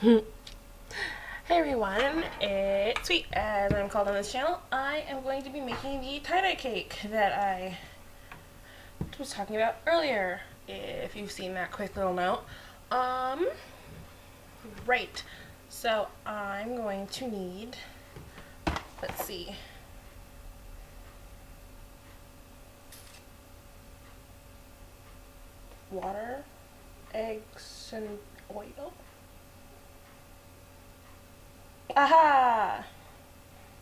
Hey everyone, it's Sweet, as I'm called on this channel. I am going to be making the tie-dye cake that I was talking about earlier, if you've seen that quick little note. Right, so I'm going to need, let's see, water, eggs, and oil. Aha!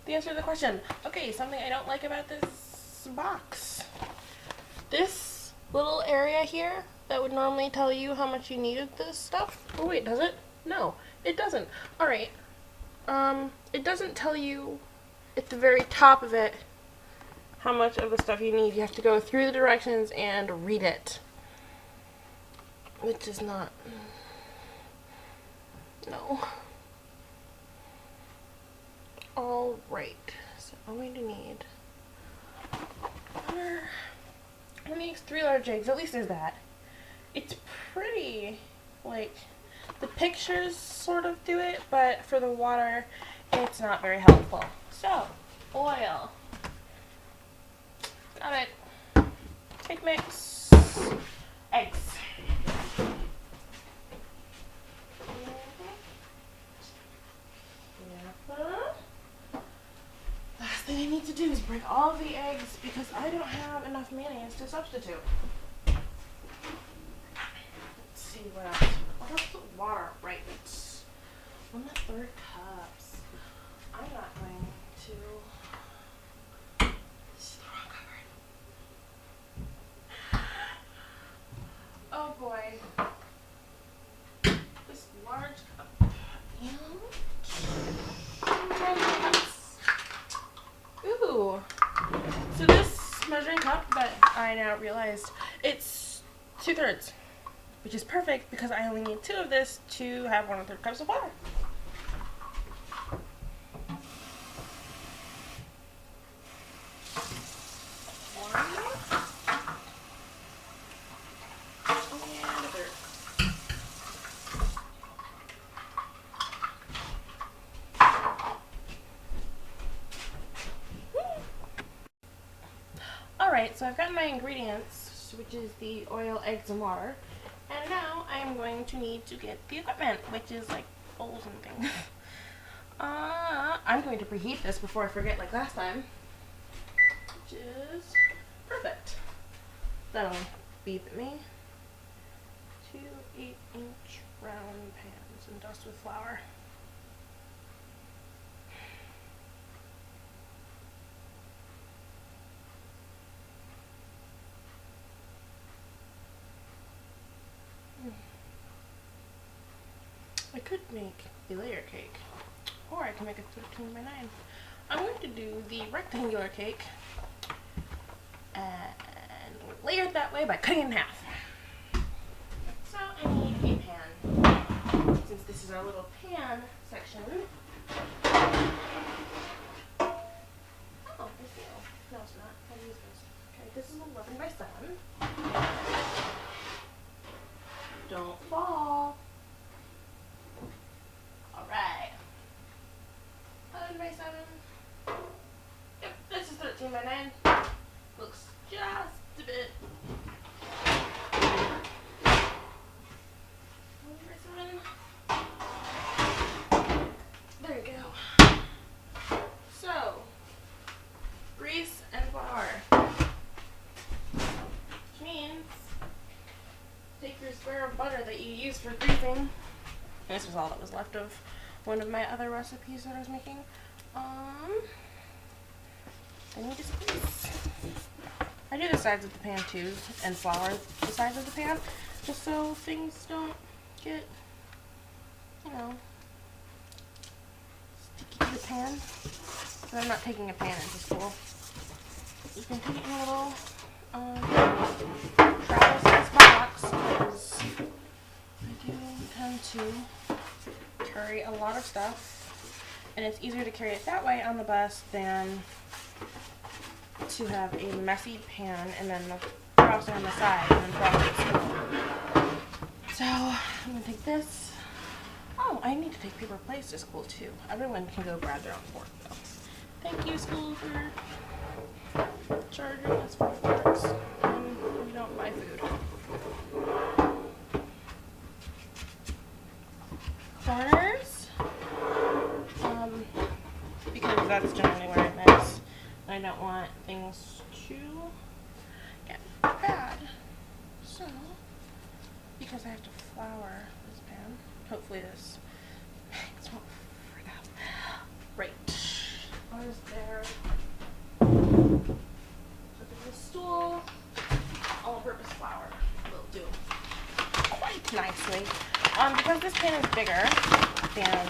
The answer to the question. Okay, something I don't like about this box. This little area here that would normally tell you how much you needed this stuff. Oh wait, does it? No, it doesn't. Alright. It doesn't tell you at the very top of it how much of the stuff you need. You have to go through the directions and read it. Which is not... No. Alright, so I'm going to need water. I'm going to use 3 large eggs, at least there's that. It's pretty, like, the pictures sort of do it, but for the water, it's not very helpful. So, oil. Got it. Cake mix. Eggs. Last thing I need to do is break all of the eggs because I don't have enough mayonnaise to substitute. Let's see what else. What else with water? Right. 1/3 cups. I'm not going to. This is the wrong cupboard. Oh boy. This large cup. Ooh. So this measuring cup that I now realized, it's 2/3, which is perfect because I only need 2 of this to have 1/3 cups of water. Alright, so I've got my ingredients, which is the oil, eggs, and water. And now I'm going to need to get the equipment, which is like bowls and things. I'm going to preheat this before I forget like last time, which is perfect. That'll beep at me. 2 8-inch round pans and dust with flour. I could make a layer cake, or I can make a 13 by 9. I'm going to do the rectangular cake and layer it that way by cutting it in half. So I need a pan. Since this is our little pan section. Oh, this is, no it's not. I'll use this. Okay, this is 11 by 7. Don't fall. Alright. 11 by 7. Yep, this is 13 by 9. Looks just a bit. 11 by 7. There you go. So, grease and flour. Which means take your square of butter that you use for greasing. This was all that was left of one of my other recipes that I was making. I need to squeeze. I do the sides of the pan too, and flour the sides of the pan, just so things don't get, you know, sticky to the pan. But I'm not taking a pan into school. You can take it in a little travel size box, because I do tend to carry a lot of stuff, and it's easier to carry it that way on the bus than to have a messy pan and then the frosting on the side and then frosting. So I'm gonna take this. Oh, I need to take paper plates to school too. Everyone can go grab their own fork though. Thank you, school, for charging us for forks when we don't buy food. Corners, because that's generally where I miss. I don't want things to get bad. So, because I have to flour this pan, hopefully this makes won't freak out. Right. What is there? Look at this stool. All-purpose flour will do quite nicely. Because this pan is bigger than,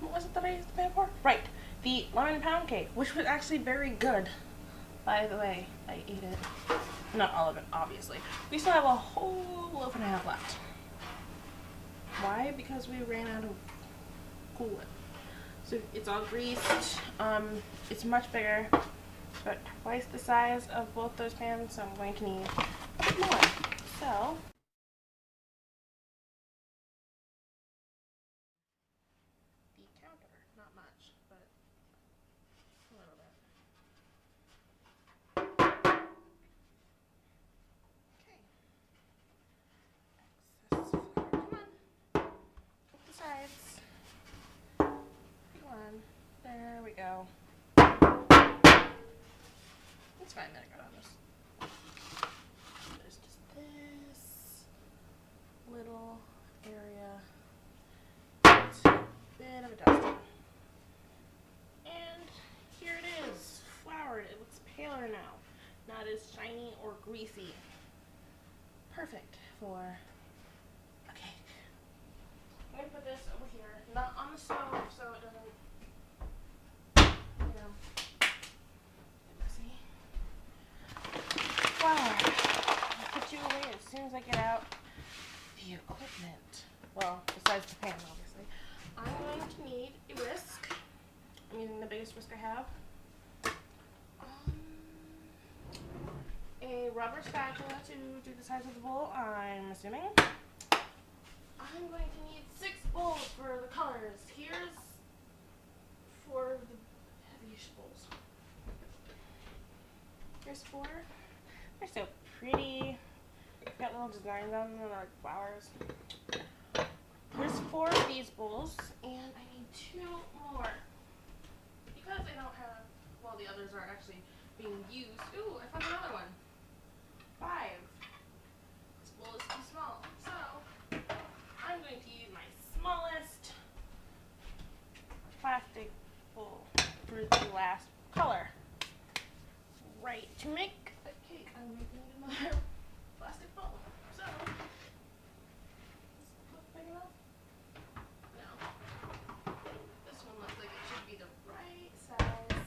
what was it that I used the pan for? Right, the lemon pound cake, which was actually very good. By the way, I ate it. Not all of it, obviously. We still have a whole loaf and a half left. Why? Because we ran out of Cool Whip. So it's all greased. It's much bigger. It's about twice the size of both those pans, so I'm going to need a bit more. So, the counter, not much, but a little bit. Okay. Excess flour. Come on. Up the sides. Come on. There we go. It's fine that I got on this. There's just this little area. It's a bit of a dusting. And here it is, floured. It looks paler now. Not as shiny or greasy. Perfect for a cake. I'm going to put this over here, not on the stove so it doesn't, get messy. Flour. I'll put you away as soon as I get out the equipment. Well, besides the pan, obviously. I'm going to need a whisk. I'm using the biggest whisk I have. A rubber spatula to do the size of the bowl, I'm assuming. I'm going to need 6 bowls for the colors. Here's for the heavyish bowls. Here's 4. They're so pretty. Got little designs on them, like flowers. There's 4 of these bowls, and I need 2 more. Because I don't have, well, the others are actually being used. Ooh, I found another one. 5. This bowl is too small, so I'm going to use my smallest plastic bowl for the last color. Right, to make a cake, I'm going to need another plastic bowl. So, is this big enough? No. This one looks like it should be the right size.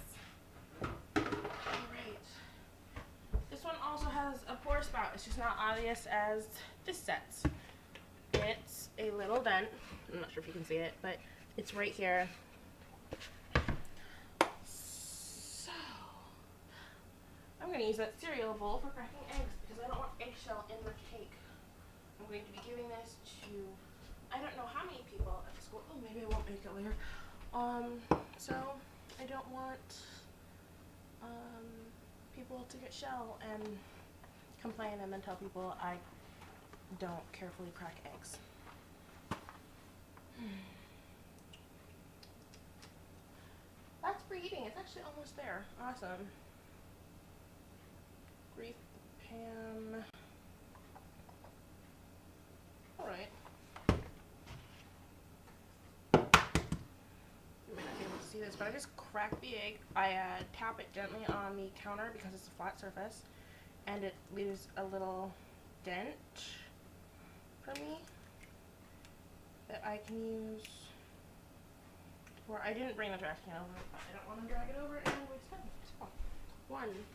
Alright. This one also has a pour spout. It's just not obvious as this set's. It's a little dent. I'm not sure if you can see it, but it's right here. So, I'm going to use that cereal bowl for cracking eggs because I don't want eggshell in the cake. I'm going to be giving this to, I don't know how many people at the school. Oh, maybe I won't make it later. So I don't want people to get shell and complain and then tell people I don't carefully crack eggs. That's preheating. It's actually almost there. Awesome. Grease the pan. Alright. You might not be able to see this, but I just cracked the egg. I tap it gently on the counter because it's a flat surface, and it leaves a little dent for me that I can use. Or I didn't bring the trash can over, but I don't want to drag it over and waste time. So, 1.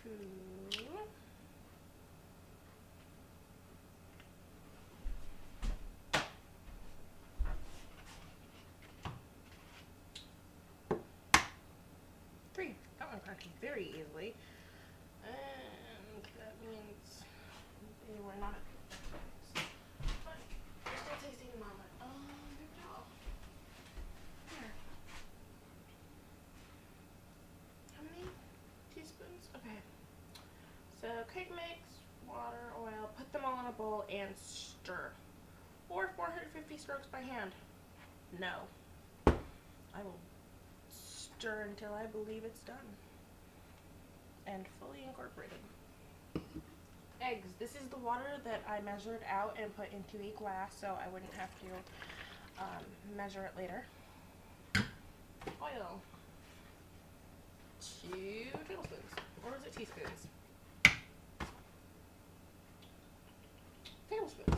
2. 3. That one cracked very easily. And that means put them all in a bowl and stir. Or 450 strokes by hand. No. I will stir until I believe it's done and fully incorporated. Eggs. This is the water that I measured out and put into a glass so I wouldn't have to measure it later. Oil. 2 tablespoons. Or is it teaspoons? Tablespoons.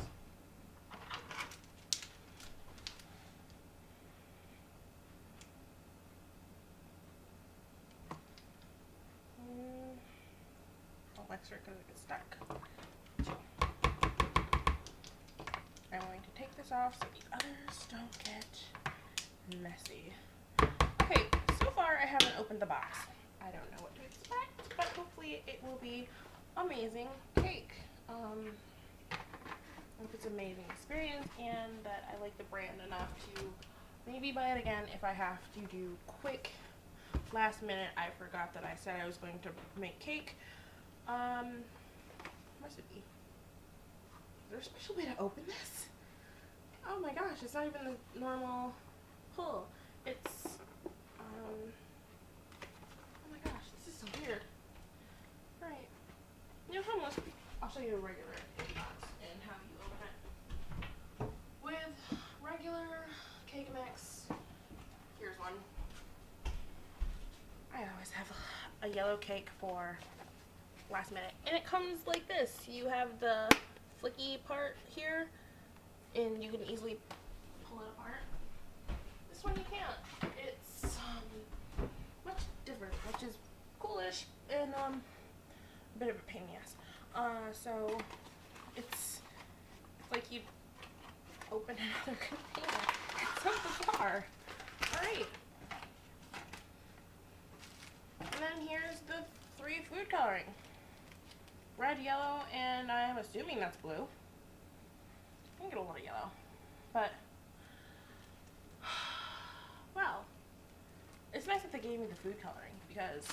I'll extra because it gets stuck. I'm going to take this off so the others don't get messy. Okay, so far I haven't opened the box. I don't know what to expect, but hopefully it will be amazing cake. I hope it's an amazing experience and that I like the brand enough to maybe buy it again if I have to do quick last minute. I forgot that I said I was going to make cake. Recipe. Is there a special way to open this? Oh my gosh, it's not even the normal pull. It's, oh my gosh, this is so weird. Alright. You know how most, I'll show you a regular box and how you open it. With regular cake mix, here's one. I always have a yellow cake for last minute. And it comes like this. You have the flicky part here, and you can easily pull it apart. This one you can't. It's much different, which is coolish and a bit of a pain in the ass. So it's like you open another container. It's so bizarre. Alright. And then here's the 3 food coloring. Red, yellow, and I'm assuming that's blue. I can get a little yellow. But, well, it's nice that they gave me the food coloring because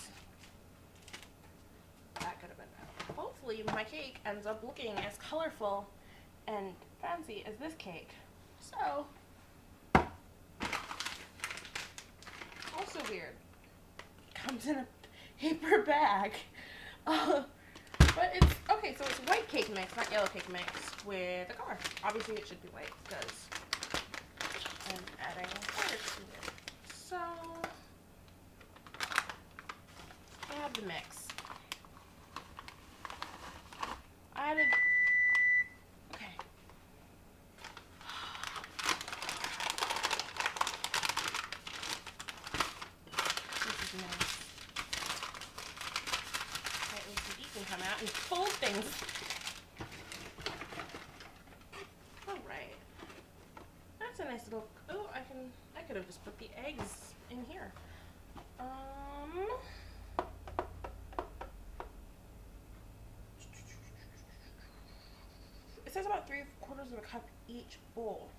that could have been bad. Hopefully my cake ends up looking as colorful and fancy as this cake. So, also weird. Comes in a paper bag. But it's, okay, so it's white cake mix, not yellow cake mix, with a color. Obviously it should be white, because I'm adding color to it. So, add the mix. I added, okay. This is nice. Can come out and fold things. Alright. That's a nice little, oh, I could have just put the eggs in here. It says about 3/4 of a cup each bowl.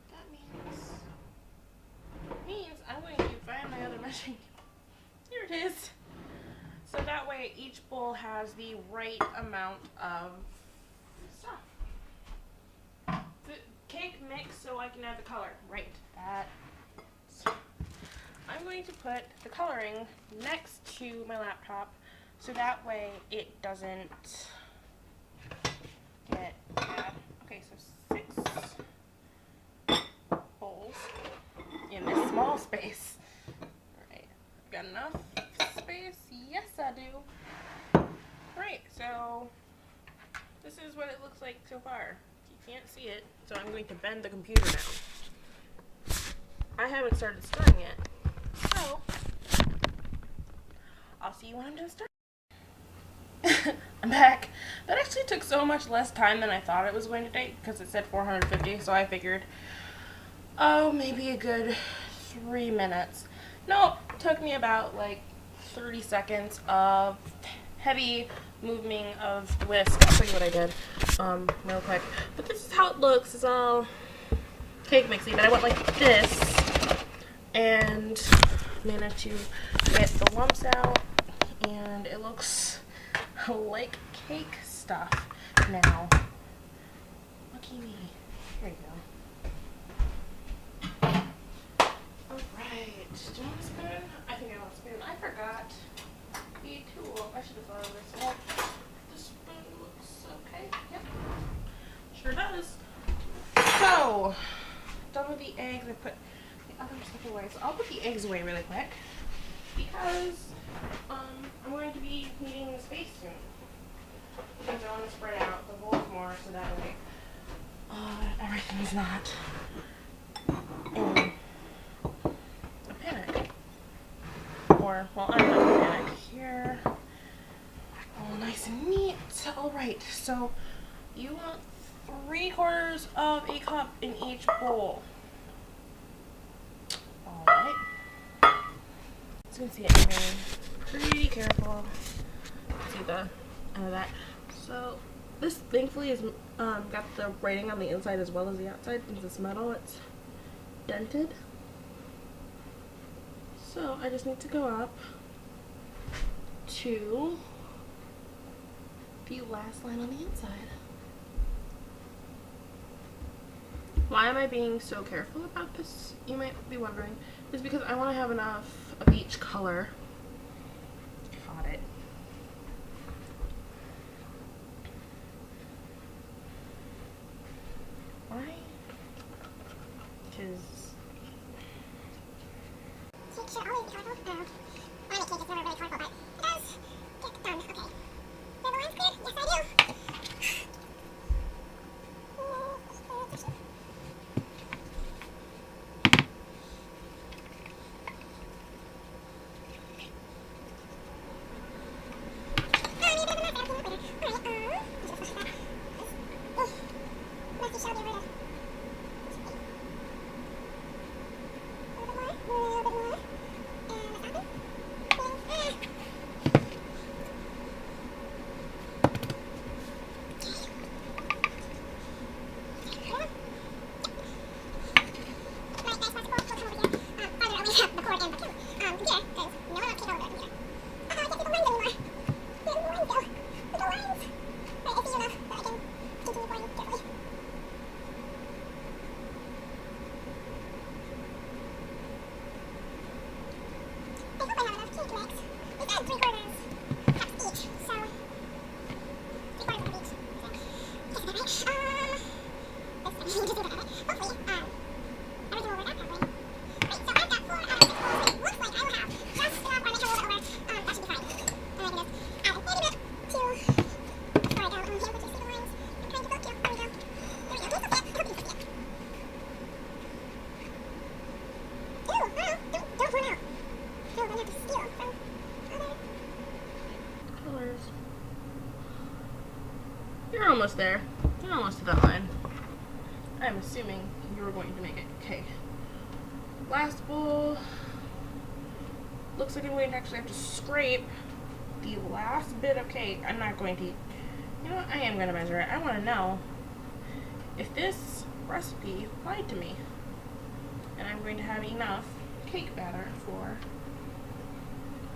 That means I'm going to find my other measuring. Here it is. So that way each bowl has the right amount of stuff. The cake mix so I can add the color. Right. I'm going to put the coloring next to my laptop so that way it doesn't get bad. Okay, so 6 bowls in this small space. Alright, got enough space? Yes, I do. Right, so this is what it looks like so far. You can't see it, so I'm going to bend the computer now. I haven't started stirring yet, so I'll see you when I'm done stirring. I'm back. That actually took so much less time than I thought it was going to take because it said 450, so I figured, oh, maybe a good 3 minutes. No, it took me about like 30 seconds of heavy moving of the whisk. I'll show you what I did real quick. But this is how it looks. It's all cake mixy, but I went like this and managed to get the lumps out, and it looks like cake stuff now. Lucky me. There you go. Alright. Do you want a spoon? I think I want a spoon. I forgot the tool. I should have thought of this. Oh, the spoon looks okay. Yep. Sure does. So, done with the eggs. I put the other stuff away. So I'll put the eggs away really quick because I'm going to be needing the space soon. Because I want to spread out the bowls more so that way everything's not in a panic. Or, well, I'm not in a panic here. All nice and neat. Alright, so you want 3/4 of a cup in each bowl. Alright. As you can see, I'm being pretty careful. See the end of that. So this thankfully is got the writing on the inside as well as the outside. Since it's metal, it's dented. So I just need to go up to the last line on the inside. Why am I being so careful about this, you might be wondering? Is because I want to have enough of each color. Got it. Why? Because... Cake should always be colorful. I make cake, it's never really colorful, but it does get done. Okay. Do I have the lines clear? Yes, I do. You're almost there. You're almost to that line. I'm assuming you were going to make it. Okay. Last bowl. Looks like I'm going to actually have to scrape the last bit of cake. I'm not going to. You know what? I am going to measure it. I want to know if this recipe lied to me. And I'm going to have enough cake batter for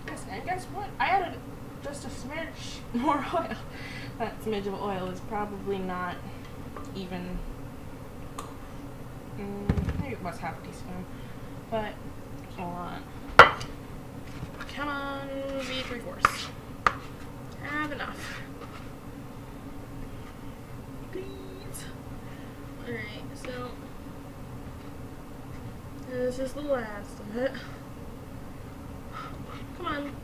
this. And guess what? I added just a smidge more oil. That smidge of oil is probably not even, maybe it was half a teaspoon. But, hold on. Come on, be 3/4. Have enough. Please. Alright, so this is the last of it. Come on.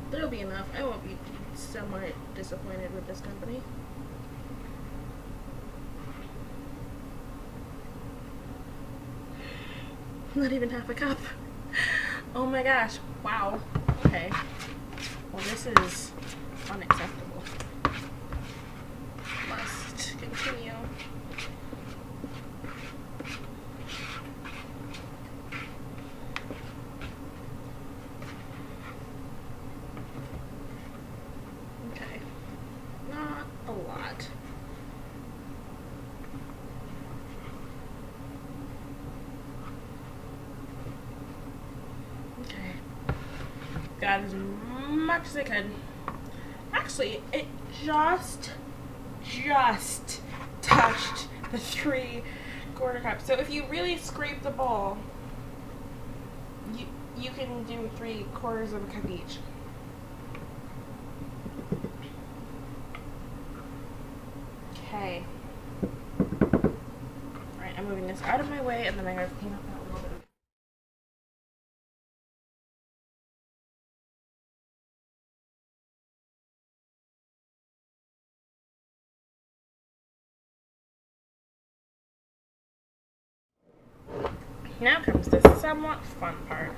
There'll be enough. I won't be somewhat disappointed with this company. Not even half a cup. Oh my gosh. Wow. Okay. Well, this is unacceptable. Must continue. Okay. Not a lot. Got as much as I could. actually, it just touched the 3/4 cup. So if you really scrape the bowl, you can do 3/4 of a cup each. Okay. Alright, I'm moving this out of my way, and then I gotta clean up that little bit of. Now comes the somewhat fun part.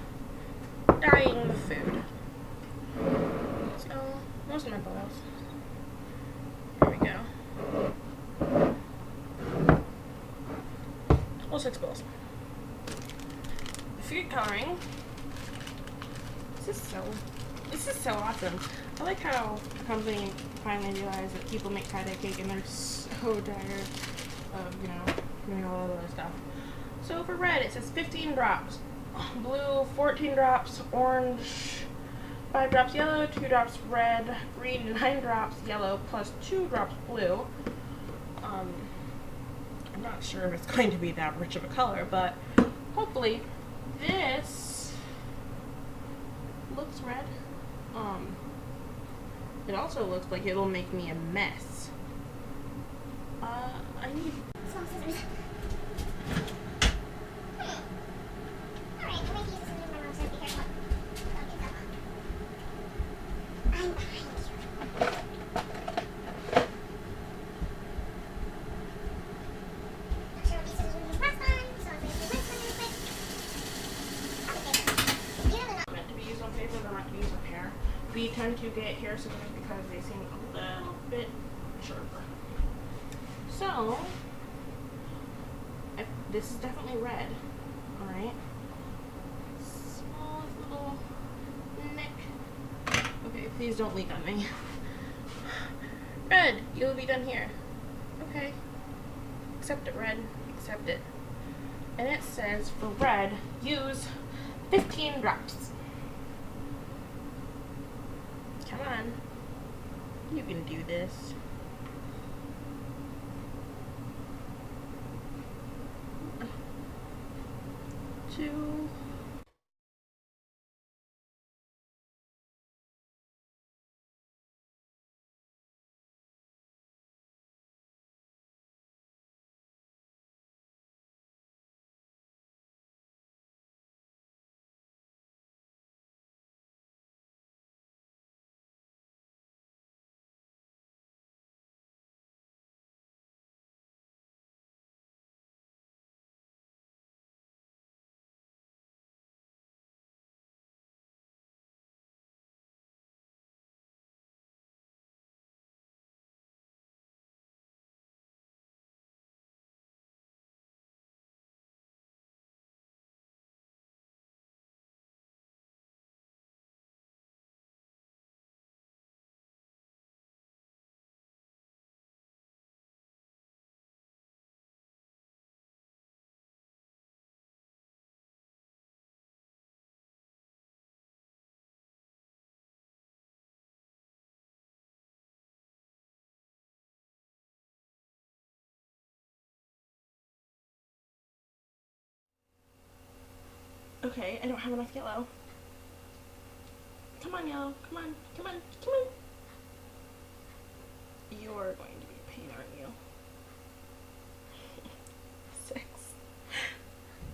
Dyeing the food. So, most of my bowls. There we go. All 6 bowls. The food coloring. This is so awesome. I like how the company finally realized that people make tie-dye cake and they're so tired of, doing all of that stuff. So for red, it says 15 drops. Blue, 14 drops. Orange, 5 drops yellow, 2 drops red. Green, 9 drops yellow, plus 2 drops blue. I'm not sure if it's going to be that rich of a color, but hopefully this looks red. It also looks like it'll make me a mess. I need Small scissors. Alright, I'm going to use this one in my mouth, so be careful. Don't get that one. I'm behind you. Not sure what these scissors were used last time, so I'm going to do this one really quick. Okay. You know they're not meant to be used on paper, they're meant to be used on hair. We tend to get hair scissors because they seem a little bit sharper. So, this is definitely red. Alright. Small little nick. Okay, please don't leak on me. Red, you'll be done here. Okay. Accept it, red. Accept it. And it says for red, use 15 drops. Come on. You can do this. Two. Okay, I don't have enough yellow. Come on, yellow. Come on. Come on. Come on. You're going to be a pain, aren't you? 6.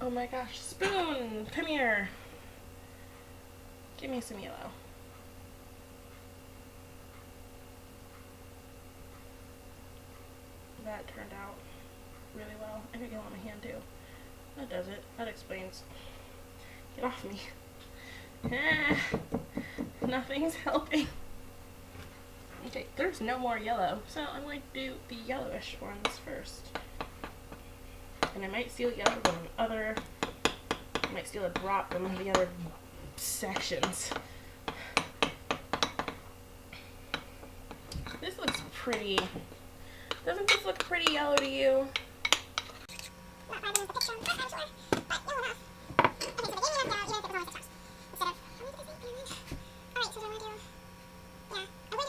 Oh my gosh. Spoon! Come here. Give me some yellow. That turned out really well. I got yellow on my hand too. That does it. That explains. Get off me. Nothing's helping. Okay, there's no more yellow, so I'm going to do the yellowish ones first. And I might steal yellow from other, I might steal a drop from the other sections. This looks pretty. Doesn't this look pretty yellow to you? Not 5 minutes the picture, I'm sure. But yellow enough. Okay, so the game enough yellow, even if it was only 6 drops. Instead of, how many did I say? Alright, so do I want to do, yeah, I would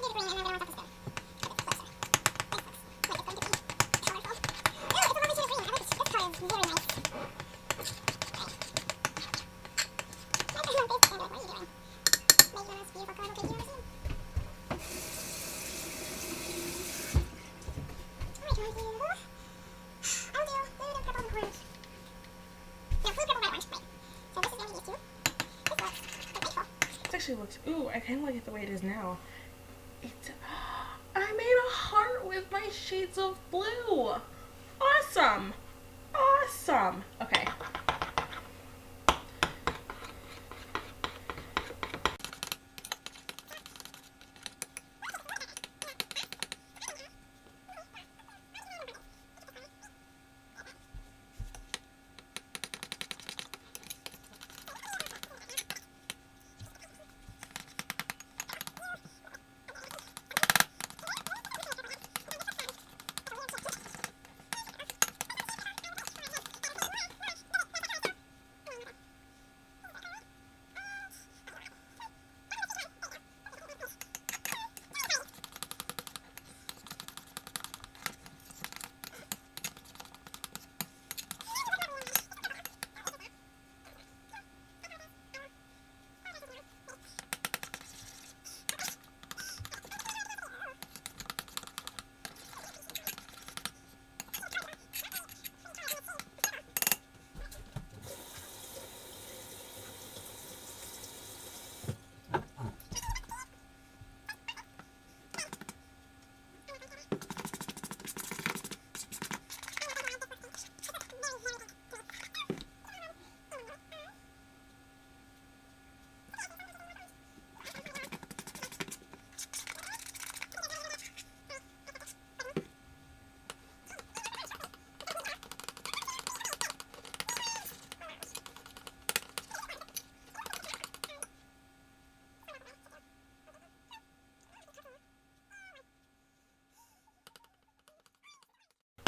Actually looks, ooh, I kind of like it the way it is now. It's, I made a heart with my shades of blue. Awesome. Awesome. Okay.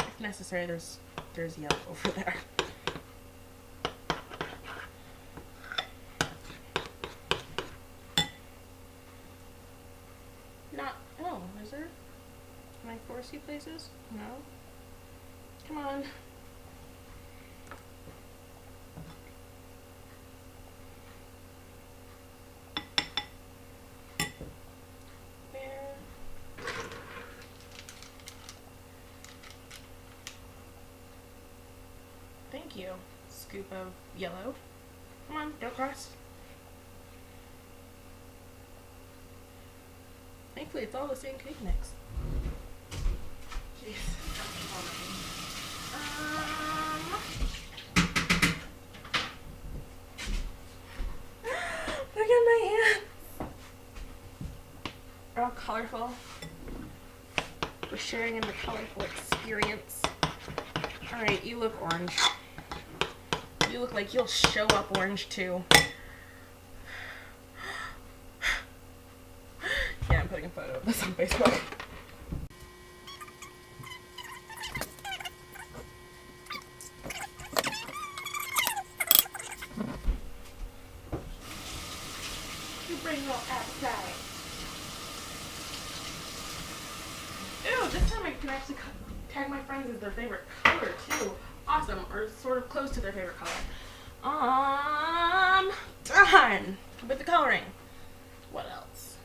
If necessary, there's yellow over there. Not, oh, is there? Can I force you places? No? Come on. There. Thank you. Scoop of yellow. Come on, don't cross. Thankfully, it's all the same cake mix. Jeez. Look at my hands. They're all colorful. We're sharing in the colorful experience. Alright, you look orange. You look like you'll show up orange too. Yeah, I'm putting a photo of this on Facebook. You bring no appetite. Ew, this time I can actually tag my friends as their favorite color too. Awesome, or sort of close to their favorite color. Done with the coloring. What else?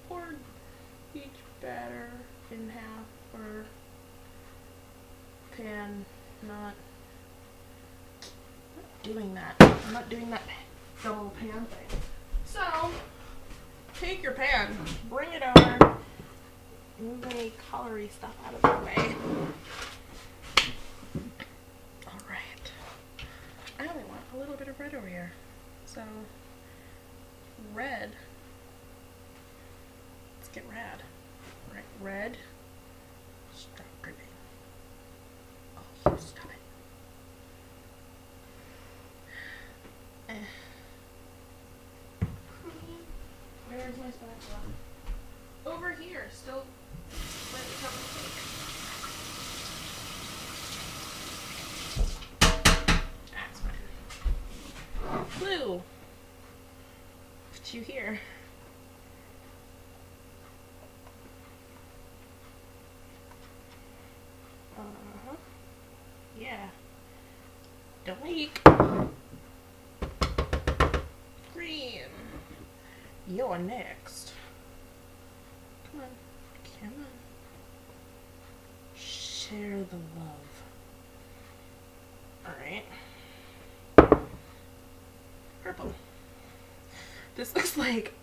Pour each batter in half or pan. Not doing that. I'm not doing that double pan thing. So take your pan, bring it over, move any colory stuff out of the way. I only want a little bit of red over here. So, red. Let's get rad. Right, red. Stop dripping. Oh, you stop it. Where's my spatula? Over here, still slightly covered in cake. Blue. What you hear? like. Green. You're next. Come on. Come on. Share the love. Alright. Purple. This looks like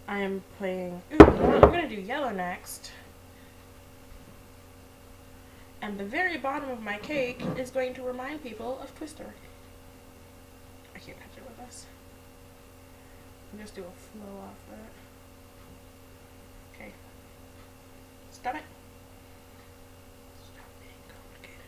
I'm playing. Ooh, you know what? I'm gonna do yellow next. And the very bottom of my cake is going to remind people of Twister. I can't touch it with this. I'll just do a flow off that. Okay. Stop it. Stop being complicated.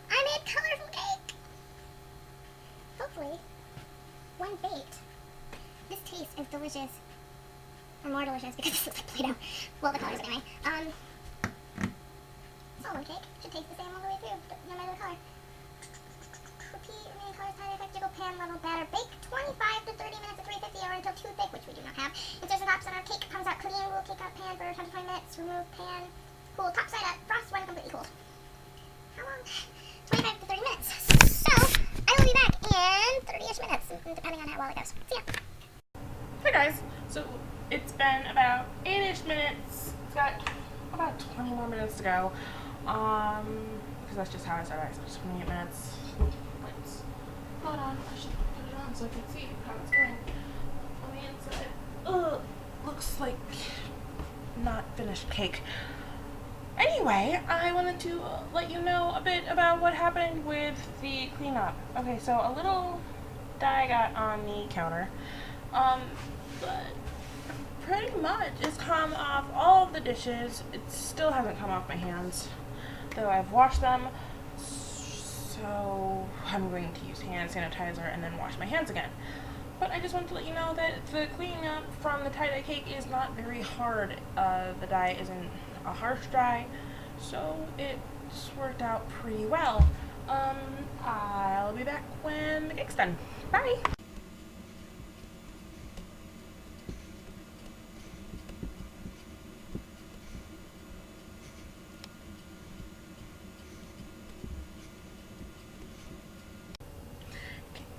I made colorful cake! Hopefully, one baked, this tastes as delicious, or more delicious because this looks like Play-Doh. Well, the colors anyway. Solid cake should taste the same all the way through, no matter the color. Repeat remaining colors, tie effect, jiggle pan level batter. Bake 25 to 30 minutes at 350 or until too thick, which we do not have. Insert the top center of cake, comes out clean. Rule cake out pan for 10 to 20 minutes. Remove pan. Cool top side up. Frost when completely cooled. How long? 25 to 30 minutes. So, I will be back in 30-ish minutes, depending on how well it goes. See ya. Hey guys, so it's been about 8-ish minutes. It's got about 20 more minutes to go. Because that's just how I start. I start 28 minutes. Let's, hold on, I should put it on so I can see how it's going on the inside. Ugh, looks like not finished cake. Anyway, I wanted to let you know a bit about what happened with the cleanup. Okay, so a little dye got on the counter, but pretty much it's come off all of the dishes. It still hasn't come off my hands, though I've washed them, so I'm going to use hand sanitizer and then wash my hands again. But I just wanted to let you know that the cleanup from the tie-dye cake is not very hard. The dye isn't a harsh dye, so it's worked out pretty well. I'll be back when the cake's done. Bye!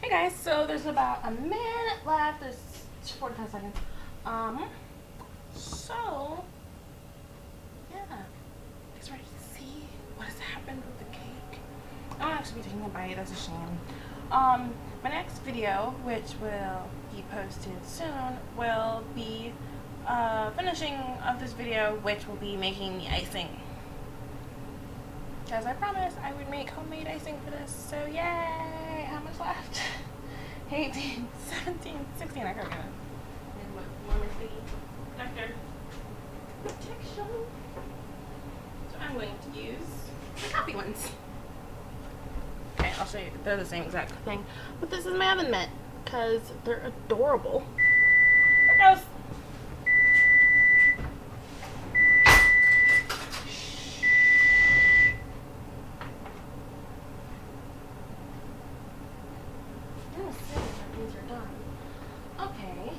Hey guys, so there's about a minute left. There's 45 seconds. So yeah, guys ready to see what has happened with the cake? I won't actually be taking a bite. That's a shame. My next video, which will be posted soon, will be finishing of this video, which will be making the icing. As I promised, I would make homemade icing for this. So yay! How much left? 18, 17, 16. I gotta get it. And what? More nectar. Protection. So I'm going to use the coffee ones. Okay, I'll show you. They're the same exact thing, but this is my oven mitt because they're adorable. There it goes. Okay.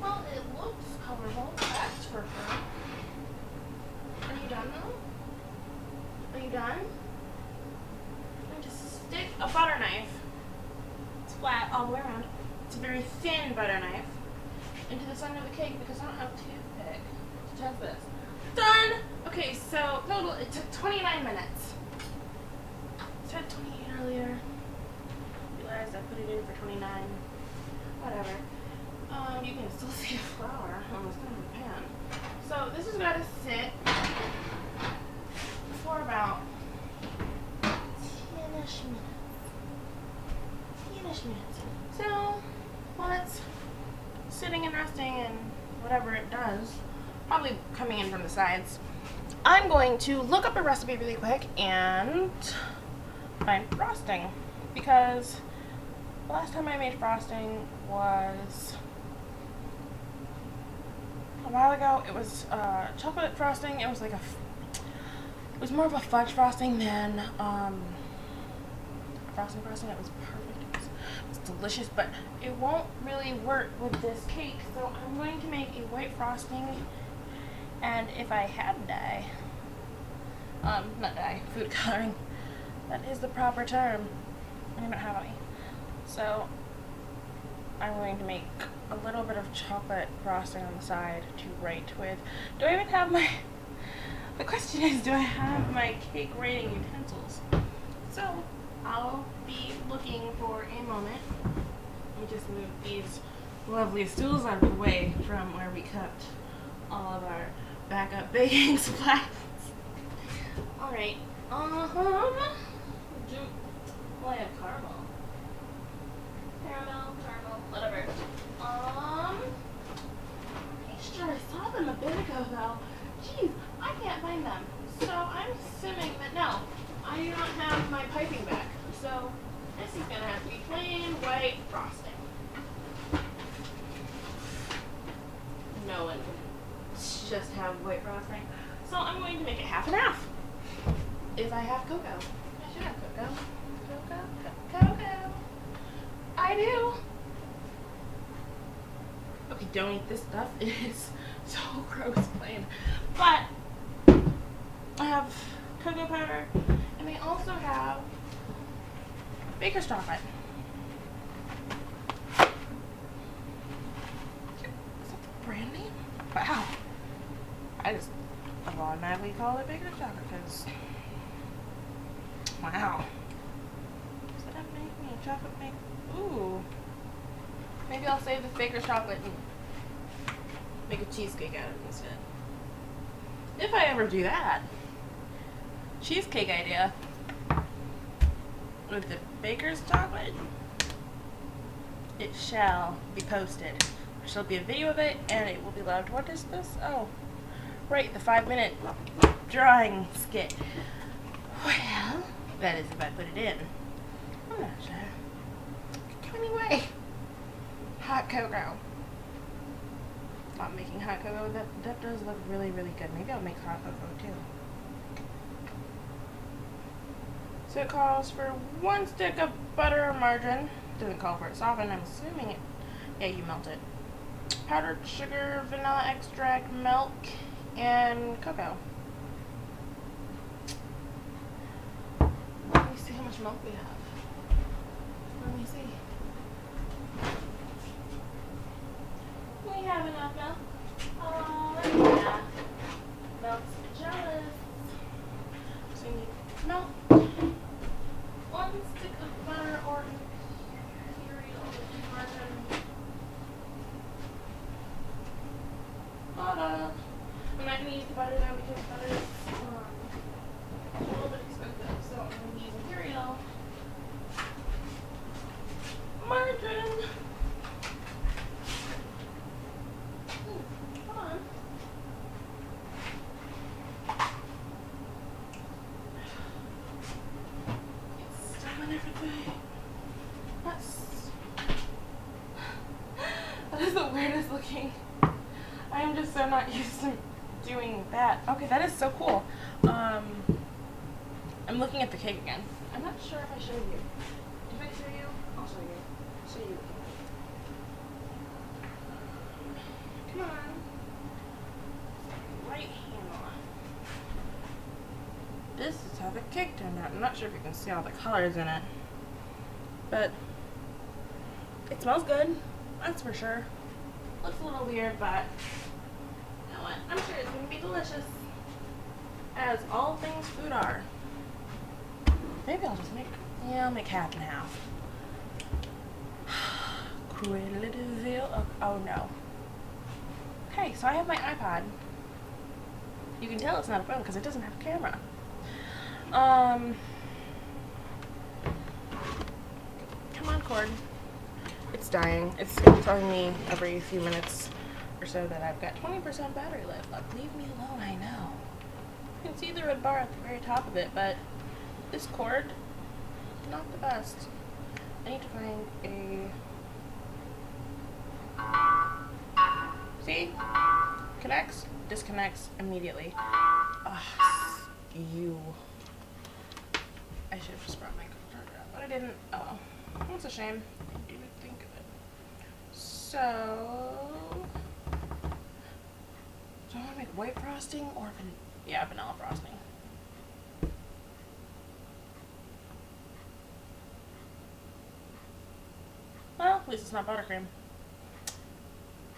Well, it looks colorful. That's for sure. Are you done though? Are you done? I'm going to stick a butter knife. It's flat all the way around. It's a very thin butter knife into the center of the cake because I don't have a toothpick to test this. Done! Okay, so total, it took 29 minutes. It said 28 earlier. Realized I put it in for 29. Whatever. You can still see the flour on the center of the pan. So this has got to sit for about 10 fewish minutes. Fewish minutes. So, while it's sitting and resting and whatever it does, probably coming in from the sides, I'm going to look up a recipe really quick and find frosting, because the last time I made frosting was a while ago. It was chocolate frosting. It was like it was more of a fudge frosting than frosting. It was perfect. It was delicious, but it won't really work with this cake. So I'm going to make a white frosting, and if I had dye, not dye, food coloring, that is the proper term. I don't have any. So I'm going to make a little bit of chocolate frosting on the side to write with. Do I even have my... The question is, do I have my cake writing utensils? So I'll be looking for a moment. Let me just move these lovely stools out of the way from where we kept all of our backup baking supplies. Alright, well, I have caramel. Caramel, whatever. Pretty sure I saw them a bit ago though. Jeez, I can't find them. So I'm assuming that no, I do not have my piping back. So this is gonna have to be plain white frosting. No one can just have white frosting. So I'm going to make it half and half. If I have cocoa. I should have cocoa. Cocoa. I do. Okay, don't eat this stuff. It is so gross plain. But I have cocoa powder, and I also have baker's chocolate. Is that the brand name? Wow. I just automatically call it baker's chocolate because, wow. Does that make me a chocolate make? Ooh. Maybe I'll save the baker's chocolate and make a cheesecake out of it instead. If I ever do that. Cheesecake idea. With the baker's chocolate. It shall be posted. There shall be a video of it and it will be loved. What is this? Oh. Right, the 5-minute drawing skit. Well, that is if I put it in. I'm not sure. Anyway, hot cocoa. Not making hot cocoa. That does look really, really good. Maybe I'll make hot cocoa too. So it calls for 1 stick of butter or margarine. Doesn't call for it softened. I'm assuming it. Yeah, you melt it. Powdered sugar, vanilla extract, milk, and cocoa. Let me see how much milk we have. Let me see. We have enough milk. Oh, yeah. Milk's jealous. So you need milk, 1 stick of butter or imperial margarine. Butter. I'm not going to use the butter though because butter is a little bit expensive, so I'm going to use imperial margarine. Come on. It's still and everything. That is the weirdest looking. I am just so not used to doing that. Okay, that is so cool. I'm looking at the cake again. I'm not sure if I showed you. Did I show you? I'll show you. Show you. Come on. Right handle. This is how the cake turned out. I'm not sure if you can see all the colors in it, but it smells good. That's for sure. Looks a little weird, but you know what? I'm sure it's going to be delicious, as all things food are. Maybe I'll just I'll make half and half. Creditville. Oh no. Okay, so I have my iPod. You can tell it's not a phone because it doesn't have a camera. cord. It's dying. It's telling me every few minutes or so that I've got 20% battery life left. Leave me alone, I know. You can see the red bar at the very top of it, but this cord, not the best. I need to find a... See? Connects, disconnects immediately. Ugh, you. I should have just brought my charger out, but I didn't. Oh well. That's a shame. I didn't even think of it. So... do I want to make white frosting or vanilla frosting? Well, at least it's not buttercream.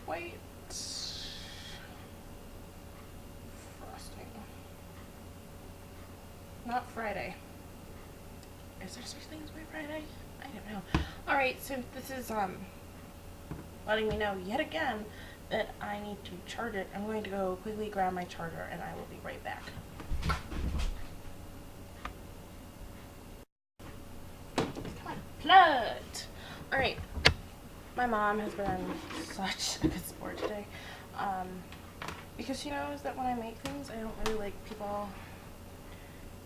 White frosting. Not Friday. Is there such thing as White Friday? I don't know. Alright, so this is letting me know yet again that I need to charge it. I'm going to go quickly grab my charger and I will be right back. Come on, plugged! Alright. My mom has been such a good sport today. Because she knows that when I make things, I don't really like people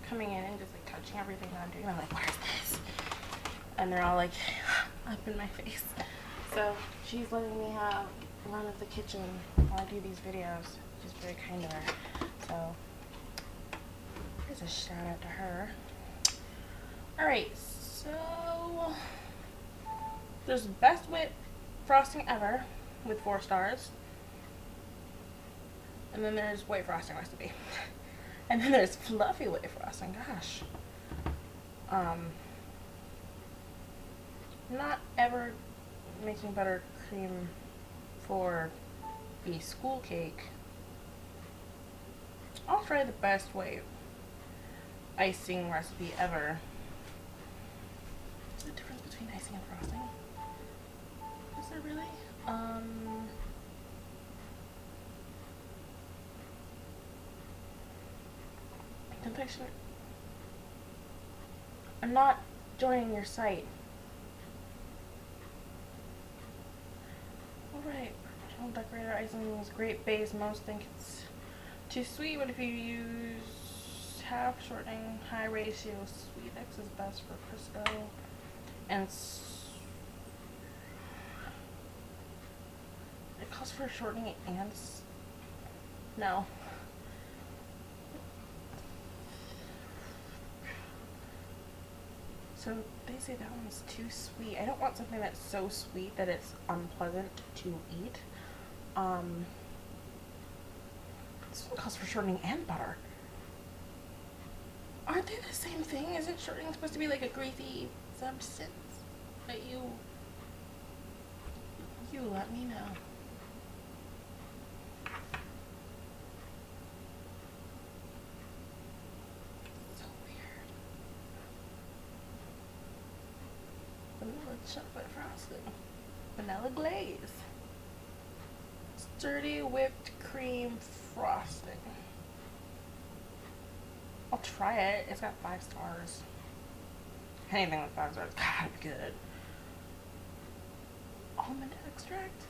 coming in and just like touching everything I'm doing. I'm like, what is this? And they're all like up in my face. So she's letting me have run of the kitchen while I do these videos, which is very kind of her. So here's a shout out to her. Alright, so there's the best whip frosting ever with 4 stars. And then there's white frosting recipe. And then there's fluffy white frosting, gosh. Not ever making buttercream for the school cake. I'll try the best white icing recipe ever. Is there a difference between icing and frosting? Is there really? Confection. I'm not joining your site. Alright, professional decorator icing is great base. Most think it's too sweet, but if you use half shortening, high ratio sweet X is best for Crisco. And it calls for shortening and no. So they say that one's too sweet. I don't want something that's so sweet that it's unpleasant to eat. This one calls for shortening and butter. Aren't they the same thing? Isn't shortening supposed to be like a greasy substance? But you let me know. Vanilla chocolate frosting. Vanilla glaze. Sturdy whipped cream frosting. I'll try it. It's got 5 stars. Anything with 5 stars gotta be good. Almond extract?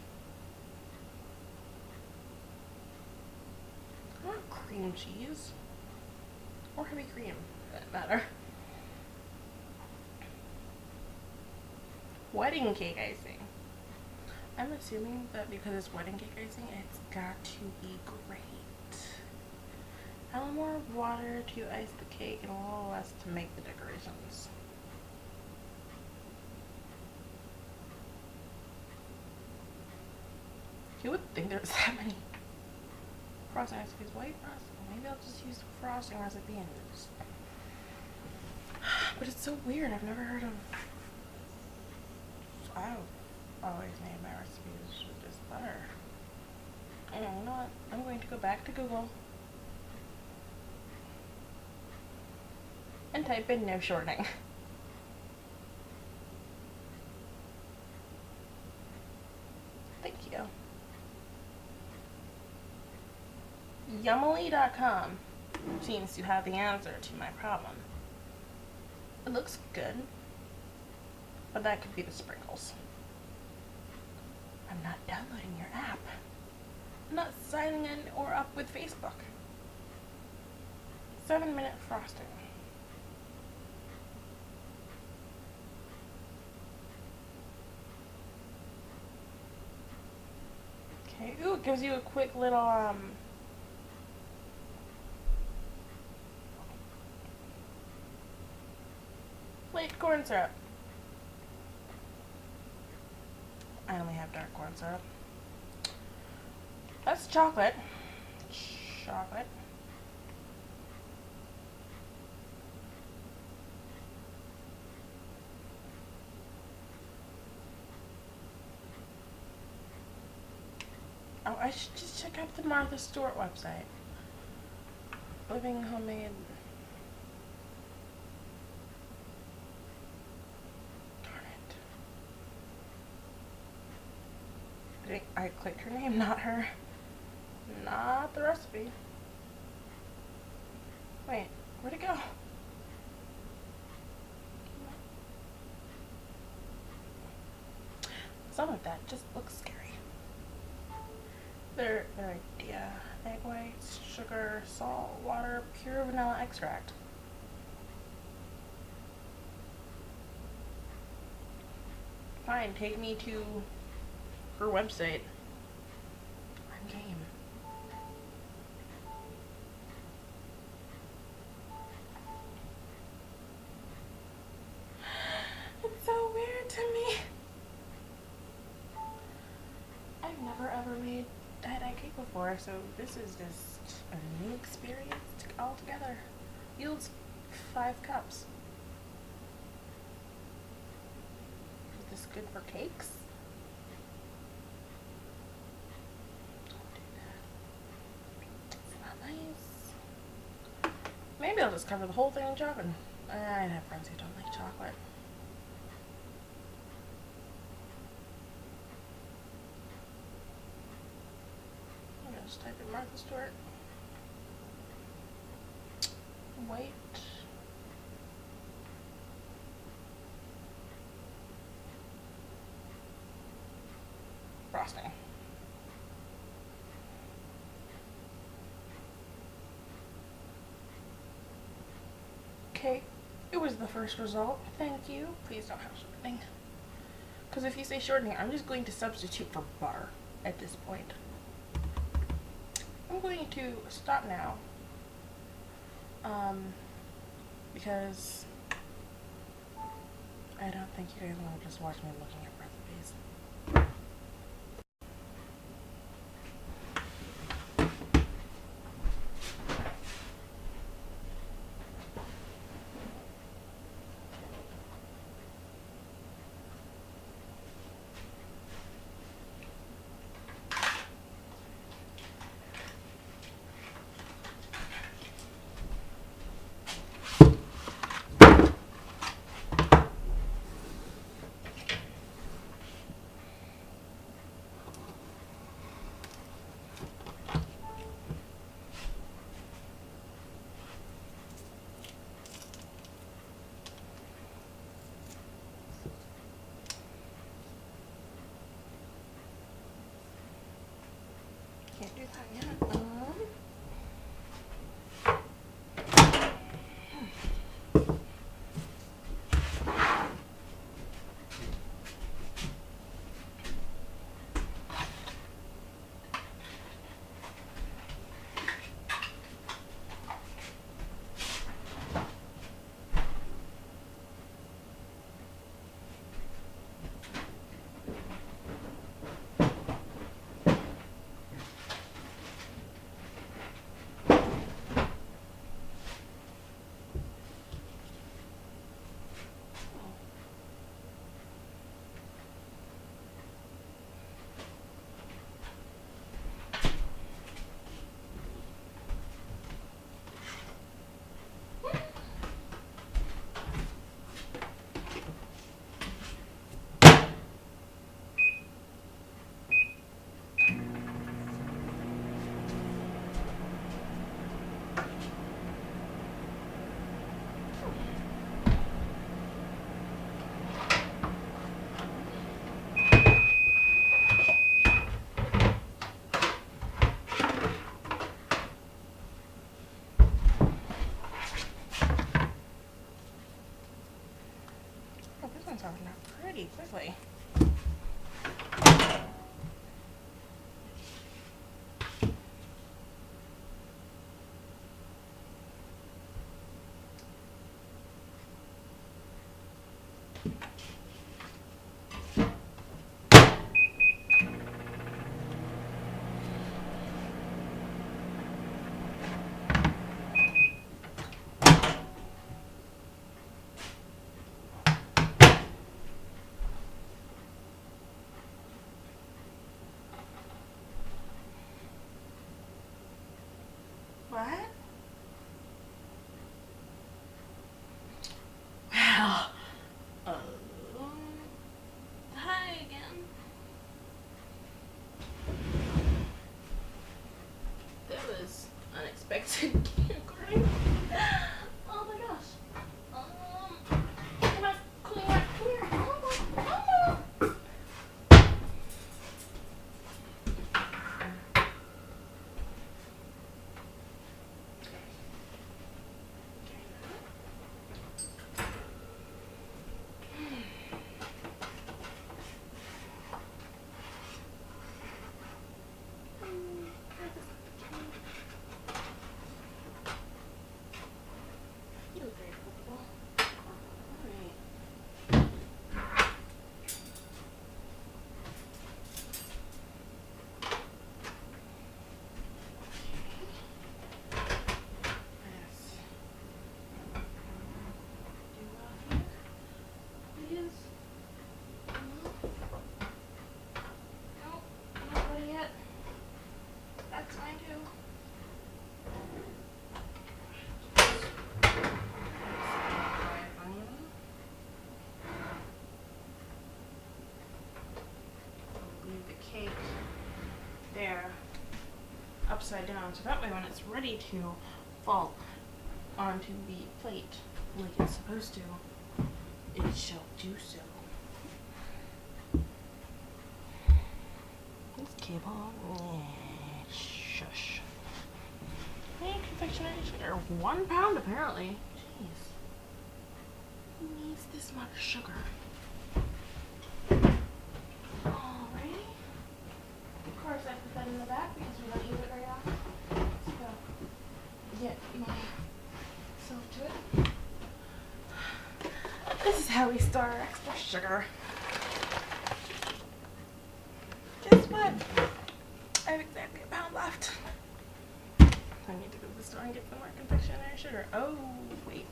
I want cream cheese. Or heavy cream, for that matter. Wedding cake icing. I'm assuming that because it's wedding cake icing, it's got to be great. A little more water to ice the cake and a little less to make the decorations. You would think there's that many frosting recipes. White frosting. Maybe I'll just use the frosting recipe and just... But it's so weird. I've never heard of... I've always made my recipes with just butter. You know what? I'm going to go back to Google and type in no shortening. Thank you. Yummily.com seems to have the answer to my problem. It looks good. But that could be the sprinkles. I'm not downloading your app. I'm not signing in or up with Facebook. 7-minute frosting. Okay, ooh, it gives you a quick little, light corn syrup. I only have dark corn syrup. That's chocolate. Chocolate. Oh, I should just check out the Martha Stewart website. Living homemade. Darn it. I clicked her name, not her. Not the recipe. Wait, where'd it go? Some of that just looks scary. Their idea. Egg whites, sugar, salt, water, pure vanilla extract. Fine, take me to her website. I'm game. It's so weird to me. I've never ever made tie-dye cake before, so this is just a new experience altogether. Yields 5 cups. Is this good for cakes? Don't do that. It's not nice. Maybe I'll just cover the whole thing in chocolate. I have friends who don't like chocolate. Just type in Martha Stewart. White. Frosting. Okay, it was the first result. Thank you. Please don't have shortening. Because if you say shortening, I'm just going to substitute for butter at this point. I'm going to stop now, because I don't think you guys want to just watch me looking at recipes. Can't do that yet. play. What? Wow. Hi again. That was unexpected recording. Oh my gosh. Come on, come here. Oh no. You look very comfortable. Alright. Yes. Do well here. Please. Nope, not ready yet. That's fine too. Leave the cake there upside down so that way when it's ready to fall onto the plate like it's supposed to, it shall do so. This cable, shush. Hey, confectionery sugar, 1 pound apparently. Jeez. Who needs this much sugar? Alrighty. Of course I put that in the back because we don't use it very often. Let's go get myself to it. This is how we store our extra sugar. Guess what? I have exactly 1 pound left. I need to go to the store and get some more confectionery sugar. Oh, wait.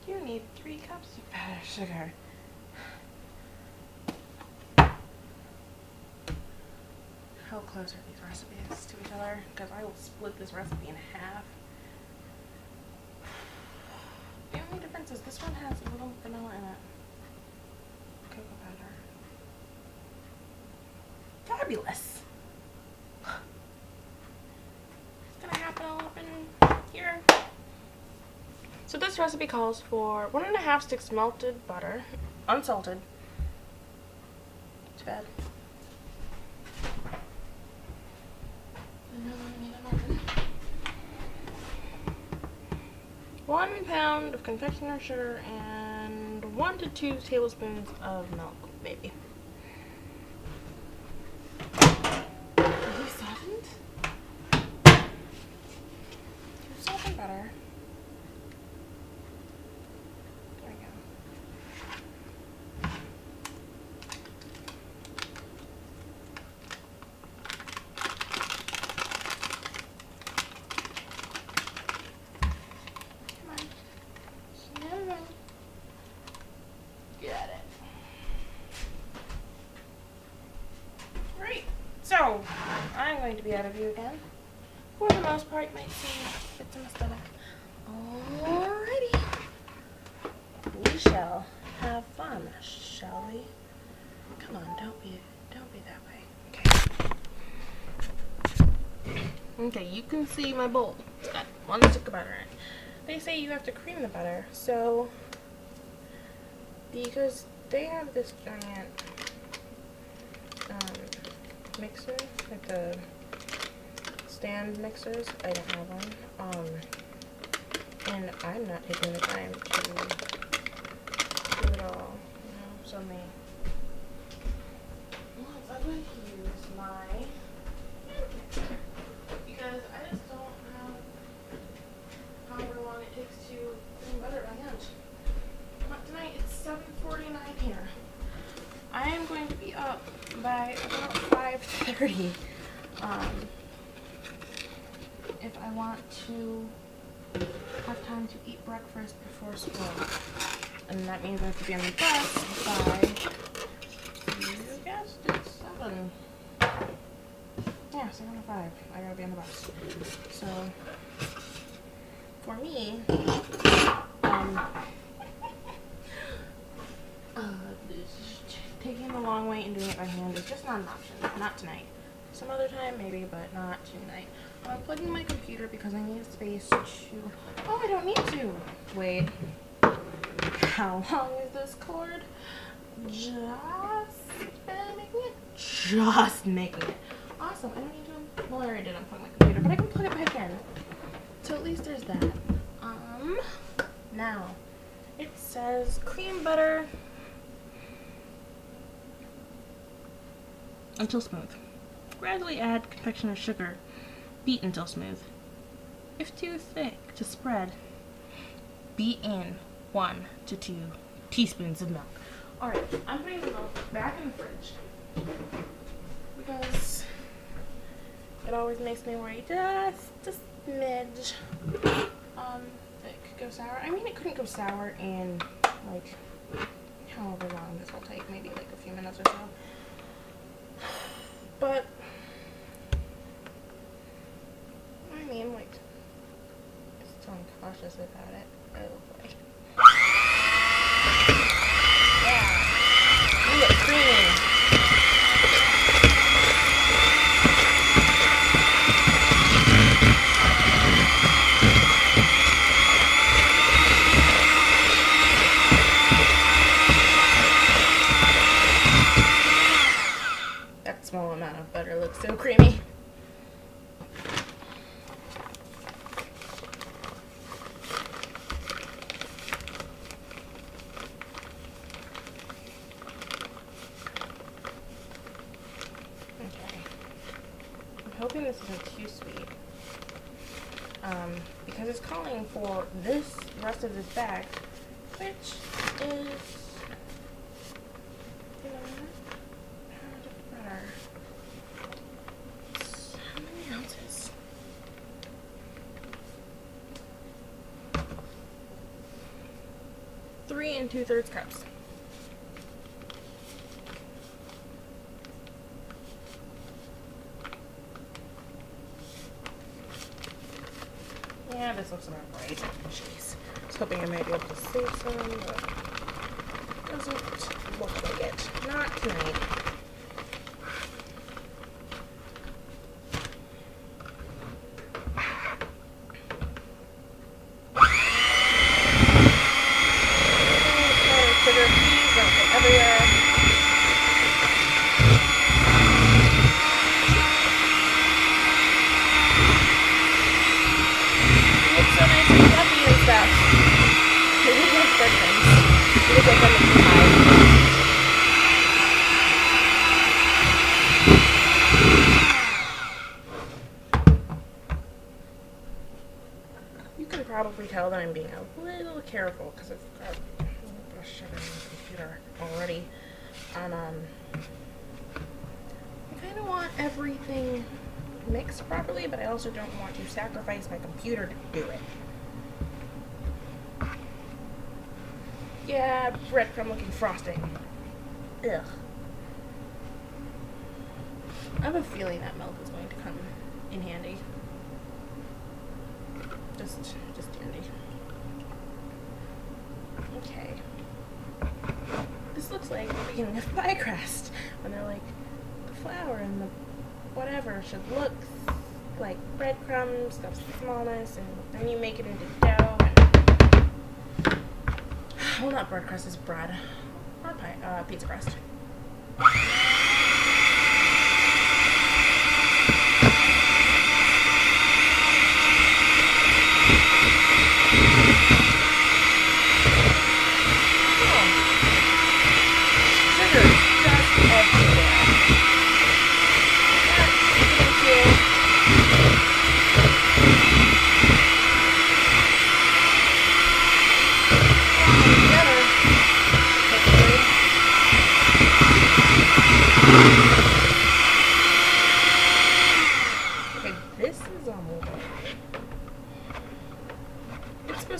You need 3 cups of powdered sugar. How close are these recipes to each other? Because I will split this recipe in half. The only difference is this one has a little vanilla in it. Cocoa powder. Fabulous! It's gonna happen all up in here. So this recipe calls for 1.5 sticks melted butter, unsalted. Too bad. Vanilla, I need another. 1 pound of confectioner sugar and 1 to 2 tablespoons of milk, maybe. Are you softened? You softened butter. There we go. Come on. Cinnamon. Got it. Great. So, I'm going to be out of view again. For the most part, you might see bits of my stomach. Alrighty. We shall have fun, shall we? Come on, don't be that way. Okay. Okay, you can see my bowl. It's got 1 stick of butter in it. They say you have to cream the butter, so because they have this giant mixer, like the stand mixers. I don't have one. And I'm not taking the time to do it all. You know, suddenly. Well, I'm going to use my because I just don't have however long it takes to bring butter by hand. Not tonight, it's 7:49 here. I am going to be up by about 5:30 if I want to have time to eat breakfast before school. And that means I have to be on the bus by, you guessed it, 7. Yeah, 7:05. I gotta be on the bus. So, for me, taking the long way and doing it by hand is just not an option. Not tonight. Some other time, maybe, but not tonight. I'm plugging my computer because I need space to... Oh, I don't need to. Wait. How long is this cord? Just making it. Just making it. Awesome. I don't need to... Well, I already did unplug my computer, but I can plug it back in. So at least there's that. Now, it says cream butter until smooth. Gradually add confectioner's sugar. Beat until smooth. If too thick to spread, beat in 1 to 2 teaspoons of milk. Alright, I'm putting the milk back in the fridge because it always makes me worry just a smidge. It could go sour. I mean, it couldn't go sour in like however long this will take, maybe like a few minutes or so. But I mean, like, still I'm cautious about it. Oh boy. Yeah. You look creamy. That small amount of butter looks so creamy. Hoping this isn't too sweet, because it's calling for this rest of this bag, which is, you know, how much butter? How many ounces? Three and 2/3 cups. Yeah, this looks about right. Jeez. I was hoping I might be able to save some, but it doesn't look like it. Not tonight. Sugar peas don't go everywhere. Looks so nice and fluffy and stuff. Maybe it's like breadcrumbs. It looks like I'm making pie. You can probably tell that I'm being a little careful because I've got a little bit of sugar on the computer already. And I kind of want everything mixed properly, but I also don't want to sacrifice my computer to do it. Yeah, breadcrumb looking frosting. Ugh. I have a feeling that milk is going to come in handy. Just handy. Okay. This looks like the beginning of pie crust, when they're like, the flour and the whatever should look like breadcrumbs of smallness, and then you make it into dough. And, well, not bread crust, it's bread. Or pie, pizza crust.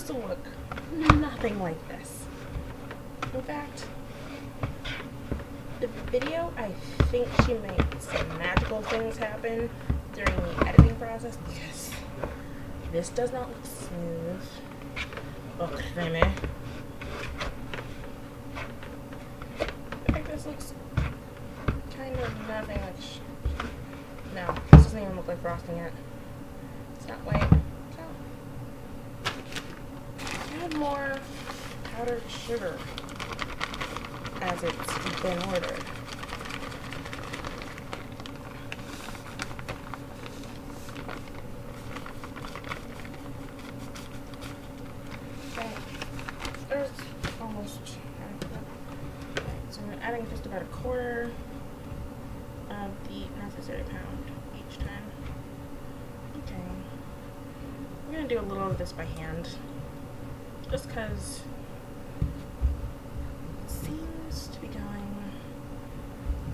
used to look nothing like this. In fact, the video, I think she made some magical things happen during the editing process because this does not look smooth. Look, Remy. I think this looks kind of nothing like. No, this doesn't even look like frosting yet. It's not white. Add more powdered sugar as it's been ordered. Okay, there's almost half of it. Okay, so I'm adding just about a quarter of the necessary pound each time. Okay, I'm gonna do a little of this by hand. Just because it seems to be going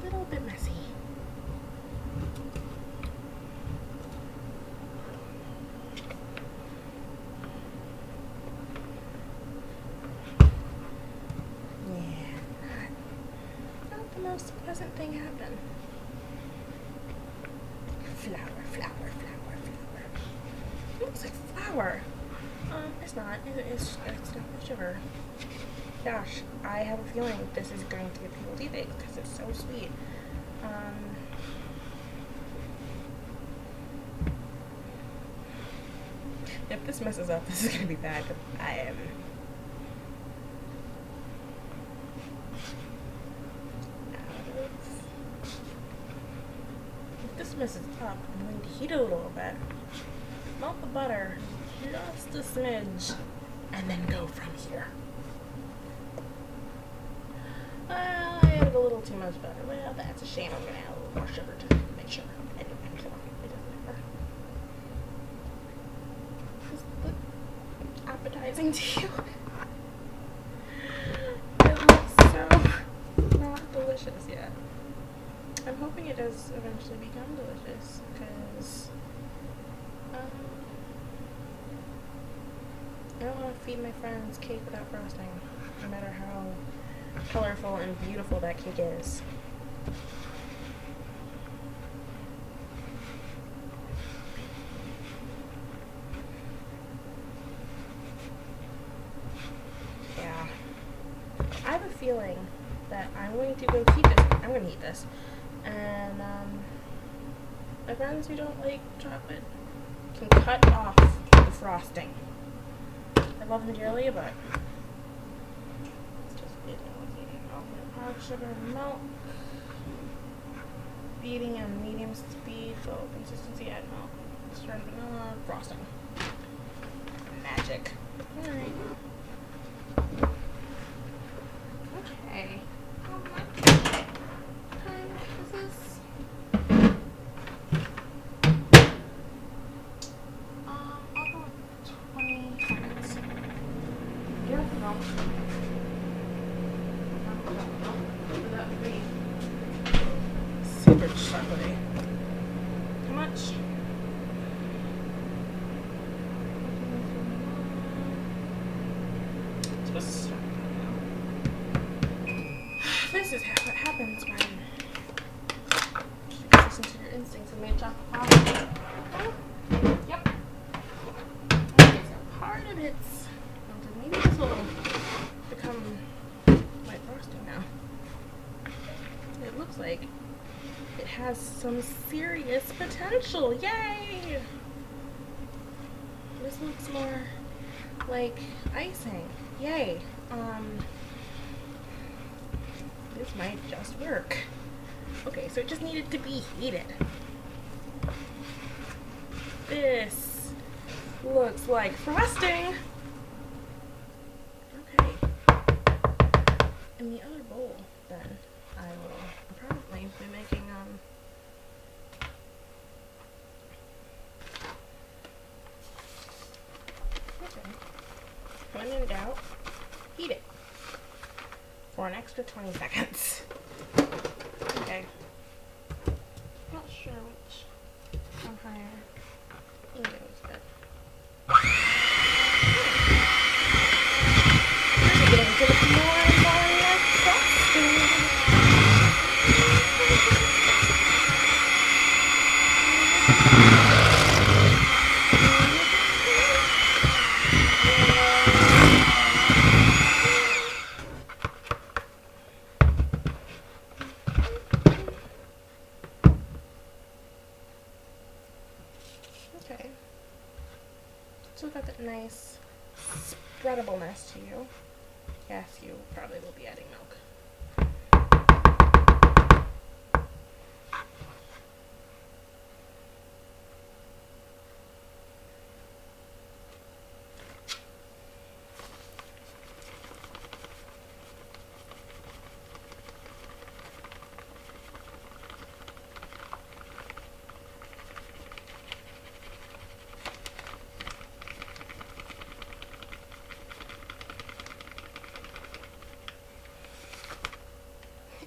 a little bit messy. Yeah, not the most pleasant thing happen. Flour, flour, flour, flour. It looks like flour. It's not. It's not sugar. Gosh, I have a feeling this is going to give people toothaches because it's so sweet. If this messes up, this is going to be bad, but I am... If this messes up, I'm going to heat it a little bit. Melt the butter just a smidge, and then go from here. I added a little too much butter. Well, that's a shame. I'm going to add a little more sugar to make sure. Anyway, it doesn't matter. Does it look appetizing to you? It looks so not delicious yet. I'm hoping it does eventually become delicious, because I don't want to feed my friends cake without frosting, no matter how colorful and beautiful that cake is. Yeah. I have a feeling that I'm going to go heat this. I'm going to heat this. And my friends who don't like chocolate can cut off the frosting. I love them dearly, but it's just powdered sugar and milk. Beating on medium speed, low consistency, add milk. Start vanilla, frosting. Magic. Alright. Okay. How much time is this? I'll go with 20 minutes. Yeah, no. That would be super chocolatey. How much? Just this is what happens when you listen to your instincts and make chocolate powder. Oh, yep. Okay, so part of it's melted. Maybe this will become white frosting now. It looks like it has some serious potential. Yay! This looks more like icing. Yay. This might just work. Okay, so it just needed to be heated. This looks like frosting. Okay. In the other bowl, then, I will probably be making, okay. When in doubt, heat it for an extra 20 seconds. Okay. Not sure which one higher. He knows, but Okay. So got that nice spreadableness to you. Yes, you probably will be adding milk.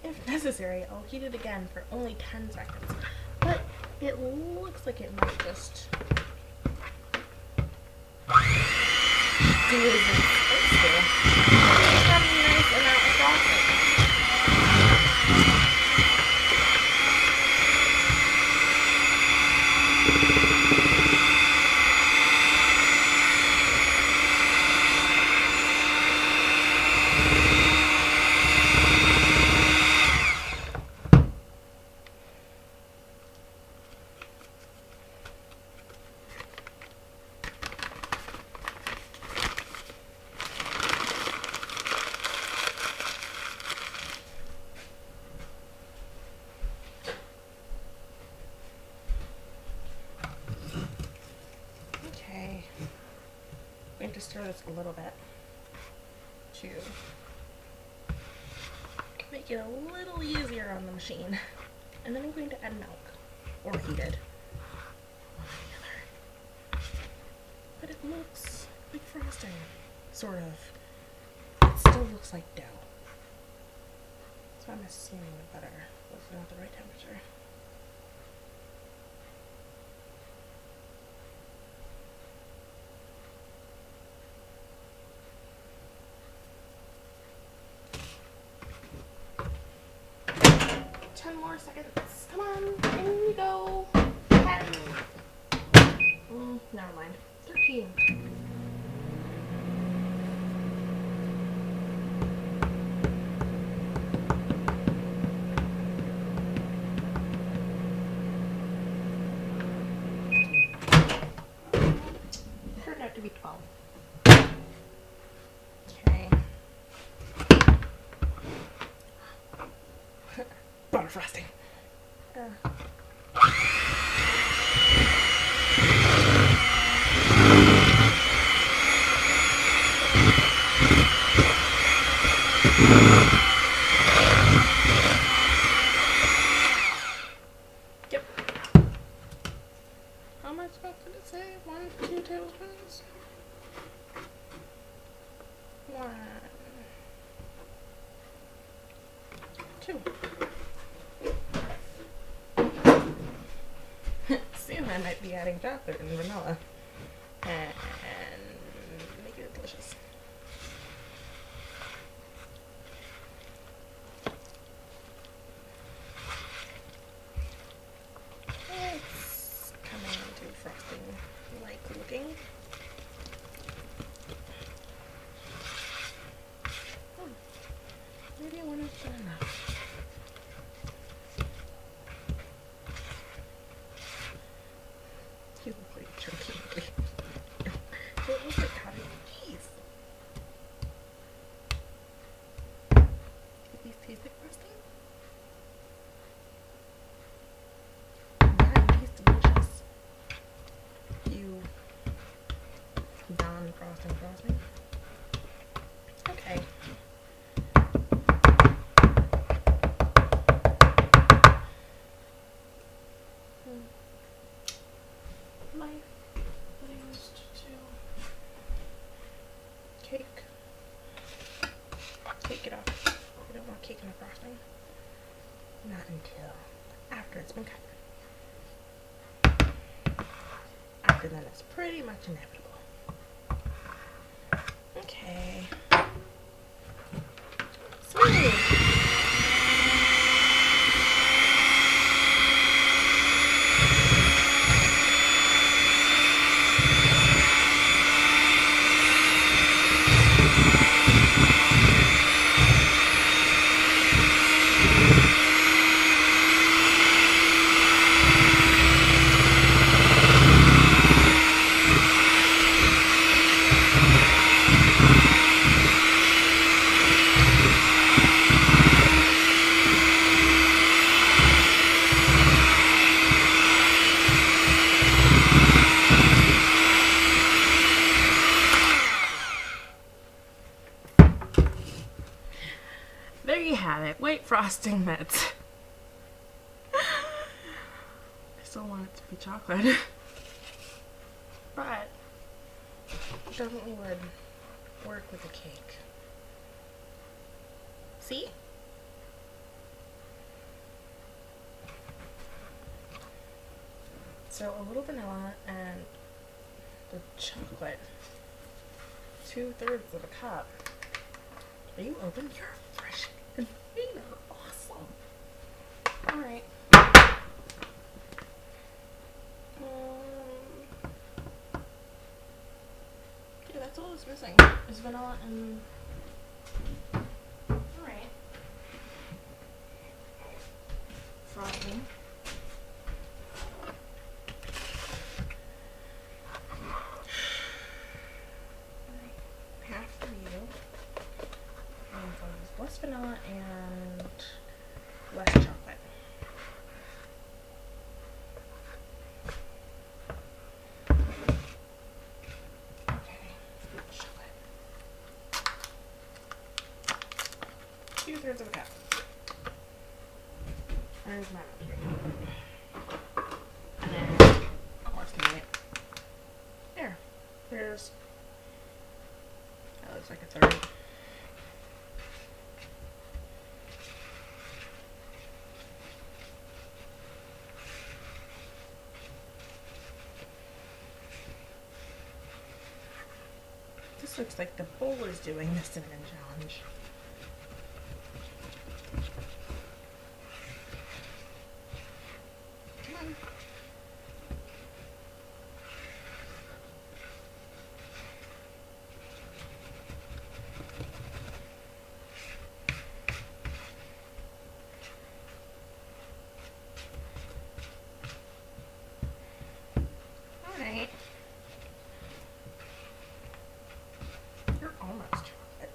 If necessary, I'll heat it again for only 10 seconds. But it looks like it might just do as it's supposed to. Have a nice amount of frosting. Okay, I'm going to stir this a little bit to make it a little easier on the machine. And then I'm going to add milk, or heated, one or the other. But it looks like frosting, sort of. It still looks like dough. So I'm assuming the butter was not the right temperature. Ten more seconds. Come on, in you go. 10. Never mind. 13. Turned out to be 12. Okay. Butter frosting. Yep. How much milk did it say? 1 to 2 tablespoons? 1, 2. Soon I might be adding chocolate and vanilla and make it delicious. It's coming into frosting like looking. Maybe I want to done enough. You look like chunky. It looks like cottage cheese. Do these taste like frosting? Yeah, it tastes delicious. You non-frosting. Okay. Life used to cake it off. You don't want cake in the frosting. Not until after it's been cut. After then, it's pretty much inevitable. Okay. Smooth. frosting mitts. I still want it to be chocolate. But it definitely would work with a cake. See? So a little vanilla and the chocolate. 2/3 of a cup. Are you open? You're a fresh container. Awesome. Alright. Yeah, that's all that's missing. Is vanilla and... Alright. Frosting. Half for you. And so there's less vanilla and less chocolate. Okay. Chocolate. 2/3 of a cup. There's my and then I'll estimate. There. There's... That looks like a 1/3. This looks like the bowler's doing the cinnamon challenge. Come on. Alright. You're almost chocolate.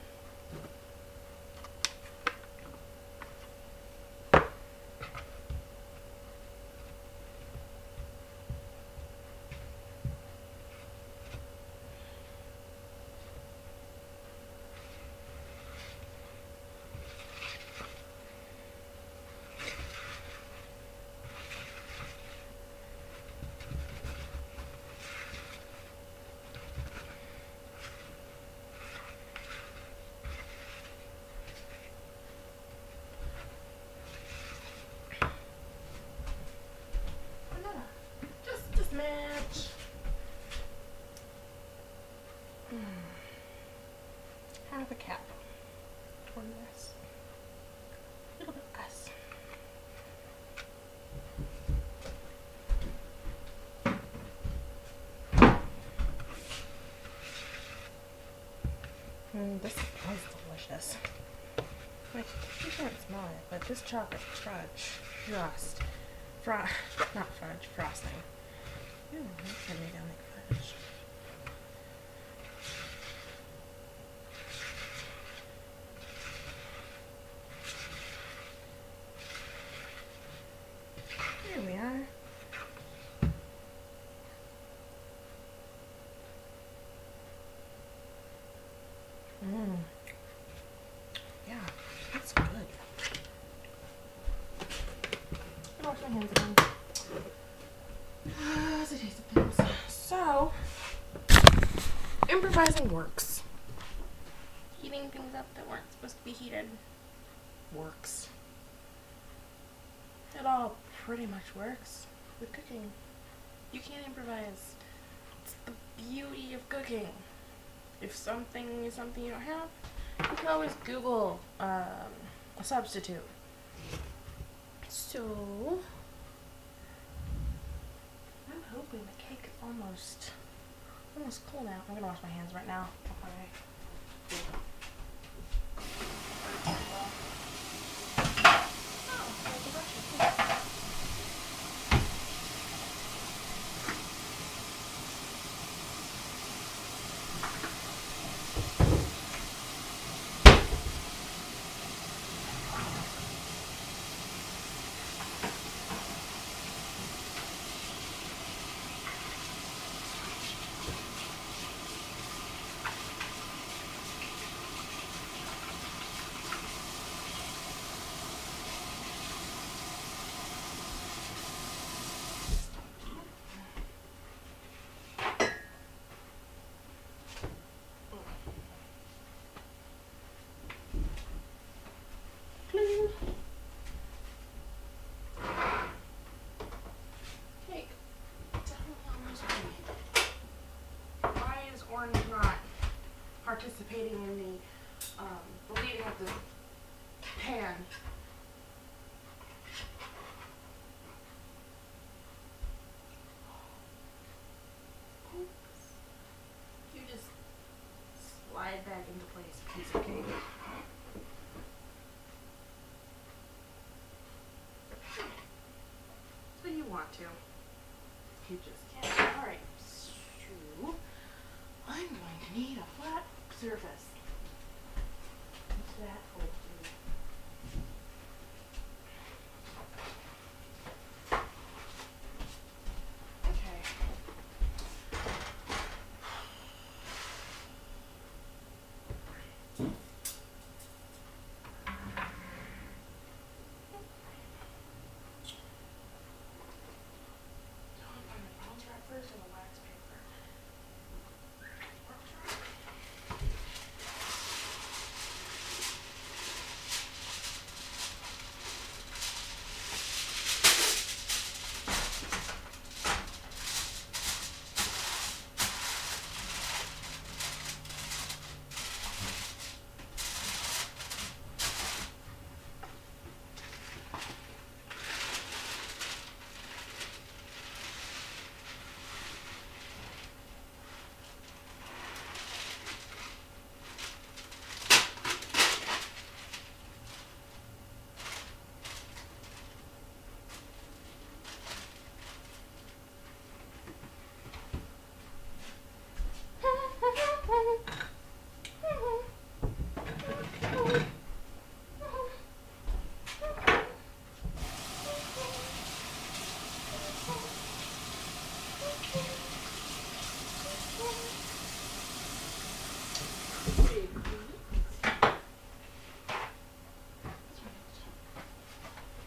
Just match. Half a cap for this. A little bit less. This smells delicious. Like, you can't smell it, but this chocolate not fudge, frosting. Ooh, that's gonna make it like fudge. Here we are. Yeah, that's good. I'll wash my hands again. That's a taste of things. So, improvising works. Heating things up that weren't supposed to be heated works. It all pretty much works with cooking. You can't improvise. It's the beauty of cooking. If something is something you don't have, you can always Google a substitute. So, I'm hoping the cake is almost cool now. I'm gonna wash my hands right now. participating in the leading of the pan. Oops. You just slide that into place, piece of cake. But you want to. You just can't. Alright, so I'm going to need a flat surface. What's that will do? Okay. First or the wax paper?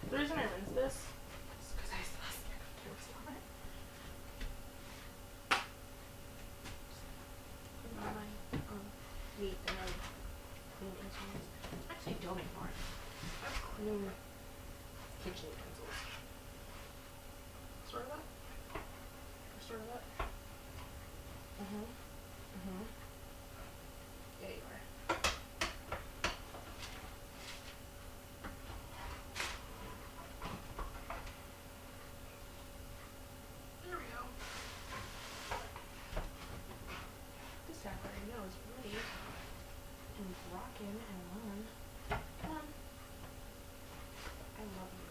The reason I rinse this is because I lost my computer on it. Put it on my meat that I clean instruments. Actually, don't ignore it. I have clean kitchen utensils. Sort of that? Sort of that? Yeah, you are. There we go. This guy already knows ready and rockin' and on. Come on. I love you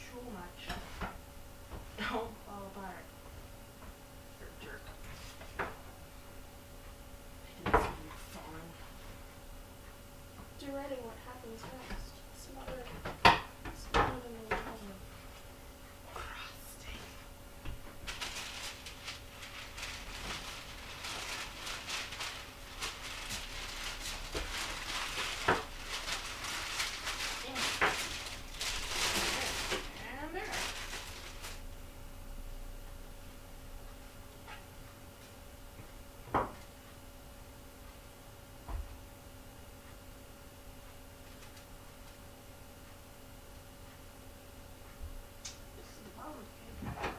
so much. Don't fall apart. You're a jerk. I didn't see you falling. Dreading what happens next. Smothered in the realm of frosting. And there. This is the bottom of the cake.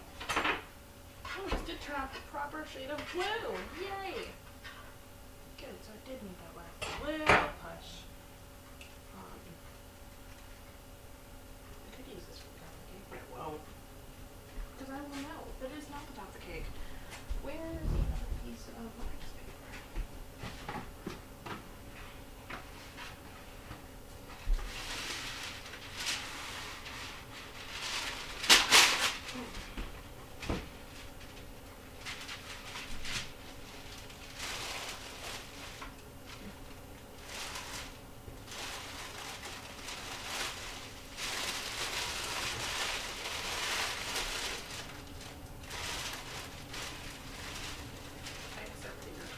Oh, this did turn out the proper shade of blue. Yay! Good, so I did need that last little push. I could use this for the top of the cake, but I won't. Because I will know that it is not the top of the cake. Where is the other piece of wax paper? I accept your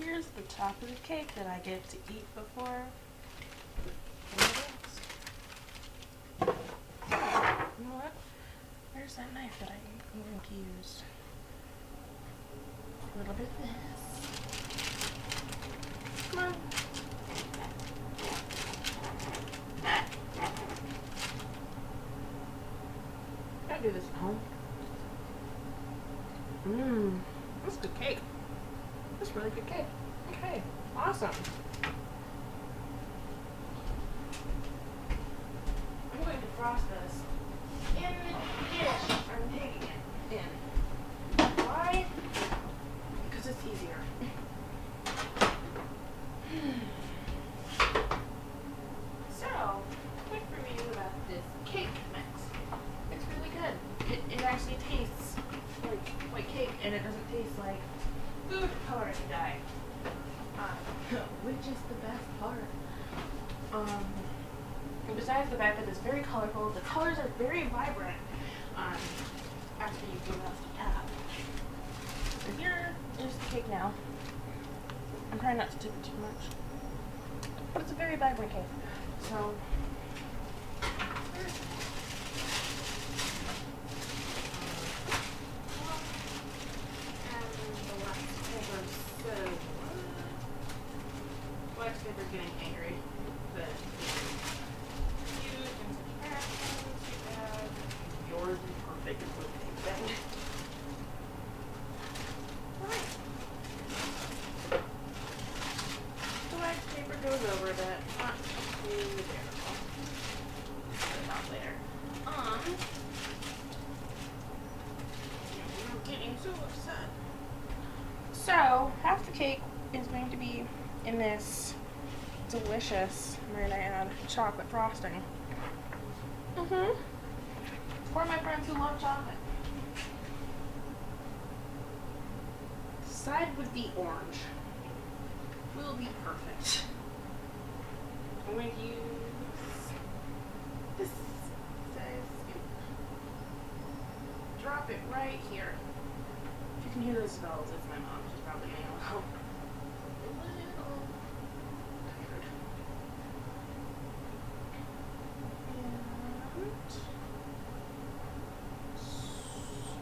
here's the top of the cake that I get to eat before. You know what? Where's that knife that I'm going to use? A little bit of this. Come on. I do this at home. That's good cake. That's really good cake. Okay, awesome. I'm going to frost this in the dish I'm taking it in. Why? Because it's easier. So, quick review about this cake mix. It's really good. It actually tastes like white cake, and it doesn't taste like food coloring dye, which is the best part. And besides the fact that it's very colorful, the colors are very vibrant after you give us the top. So here is the cake now. I'm trying not to tip it too much, but it's a very vibrant cake. So wax paper's getting angry. But used in such fashions, you have yours is perfect with thing. Alright. The wax paper goes over that. Not too terrible. Put it off later. I'm getting so upset. So, half the cake is going to be in this delicious, might I add, chocolate frosting. For my friends who love chocolate. Side with the orange will be perfect. I'm going to use this size scoop. Drop it right here. If you can hear those bells, it's my mom. She's probably getting a little tired.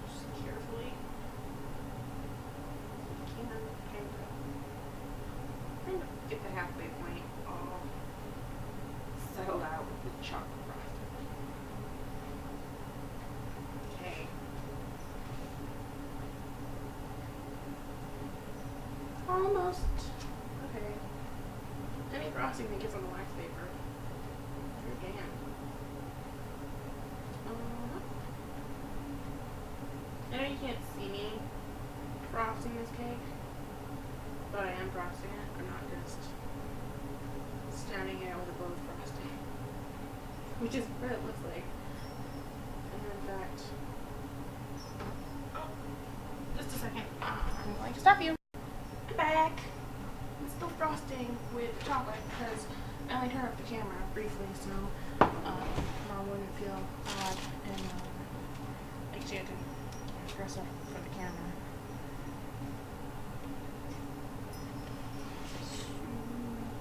Just carefully, kind of get the halfway point all settled out with the chocolate frosting. Okay. Almost. Okay. Any frosting that gets on the wax paper. Again. I know you can't see me frosting this cake, but I am frosting it. I'm not just standing here with a bowl of frosting, which is what it looks like. And in fact, oh, just a second. I'm going to stop you. I'm back. I'm still frosting with chocolate because I only turned off the camera briefly, so Mom wouldn't feel odd and like she had to dress up for the camera.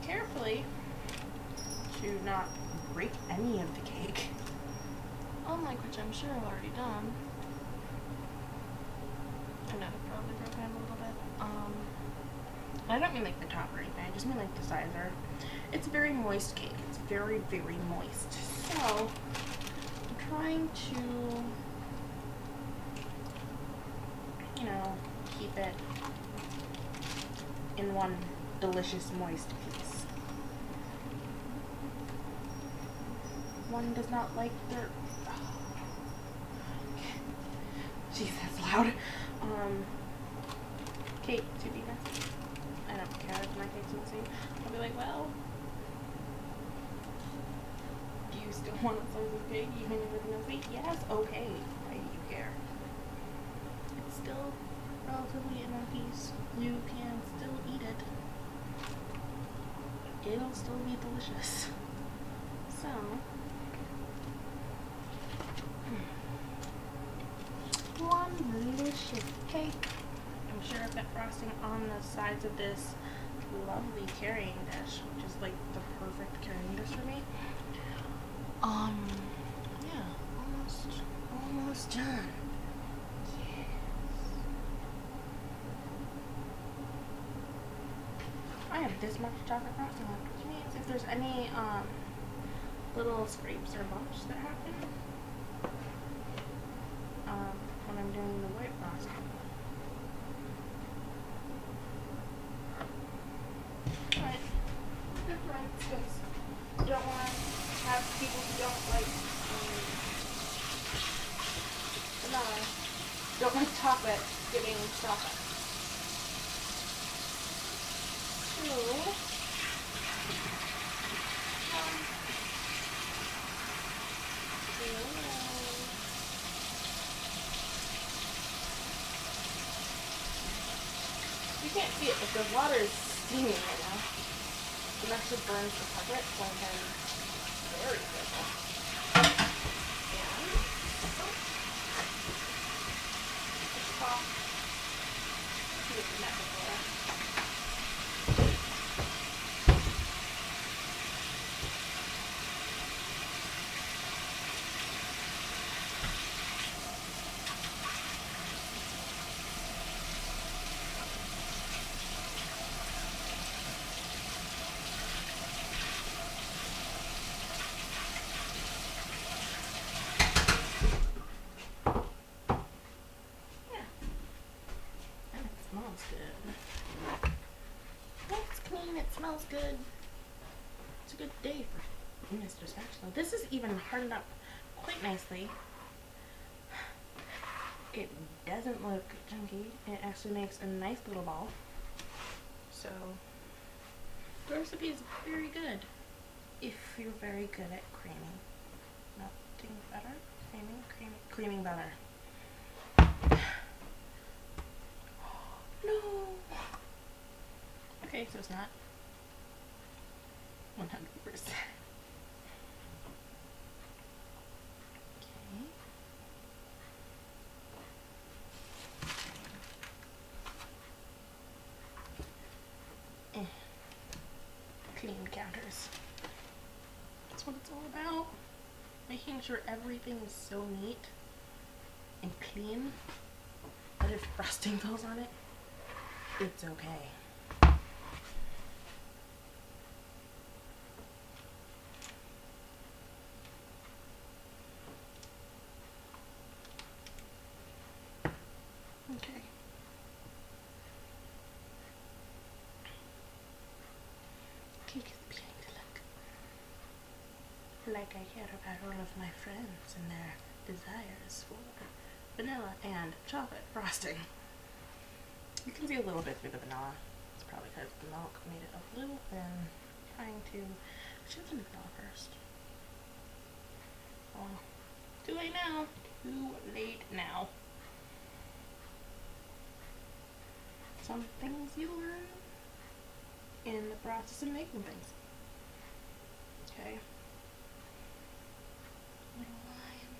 Carefully to not break any of the cake. Unlike which I'm sure I've already done. I know I've probably broken it a little bit. I don't mean like the top or anything, I just mean like the sides are. It's a very moist cake. It's very, very moist. So, I'm trying to, you know, keep it in one delicious moist piece. One does not like dirt. Jeez, that's loud. Cake to be messy. I don't care if my cake's messy. I'll be like, well, do you still want a slice of cake even if it's messy? Yes? Okay. Why do you care? It's still relatively in one piece. You can still eat it. It'll still be delicious. So, one delicious cake. I'm sure I've got frosting on the sides of this lovely carrying dish, which is like the perfect carrying dish for me. Yeah, almost done. Yes. I have this much chocolate frosting left, which means if there's any little scrapes or bumps that happen when I'm doing the white frosting. Alright, different because you don't want to have people who don't like vanilla, don't like chocolate getting chocolate. So, you can't see it, but the water is steaming right now. It actually burns the chocolate, so I'm very careful. And let's pop the net before. Smells good. It's clean, it smells good. It's a good day for Mr. Spatula. This is even hardened up quite nicely. It doesn't look chunky. It actually makes a nice little ball. So, the recipe is very good if you're very good at creaming. Melting butter? Creaming butter. No. Okay, so it's not 100%. Okay. Clean counters. That's what it's all about. Making sure everything is so neat and clean that if frosting falls on it, it's okay. Okay. Cake is beginning to look like I hear about all of my friends and their desires for vanilla and chocolate frosting. You can see a little bit through the vanilla. It's probably because the milk made it a little thin. Trying to shoot the vanilla first. Oh, too late now. Too late now. Some things you learn in the process of making things. Okay. Little lime.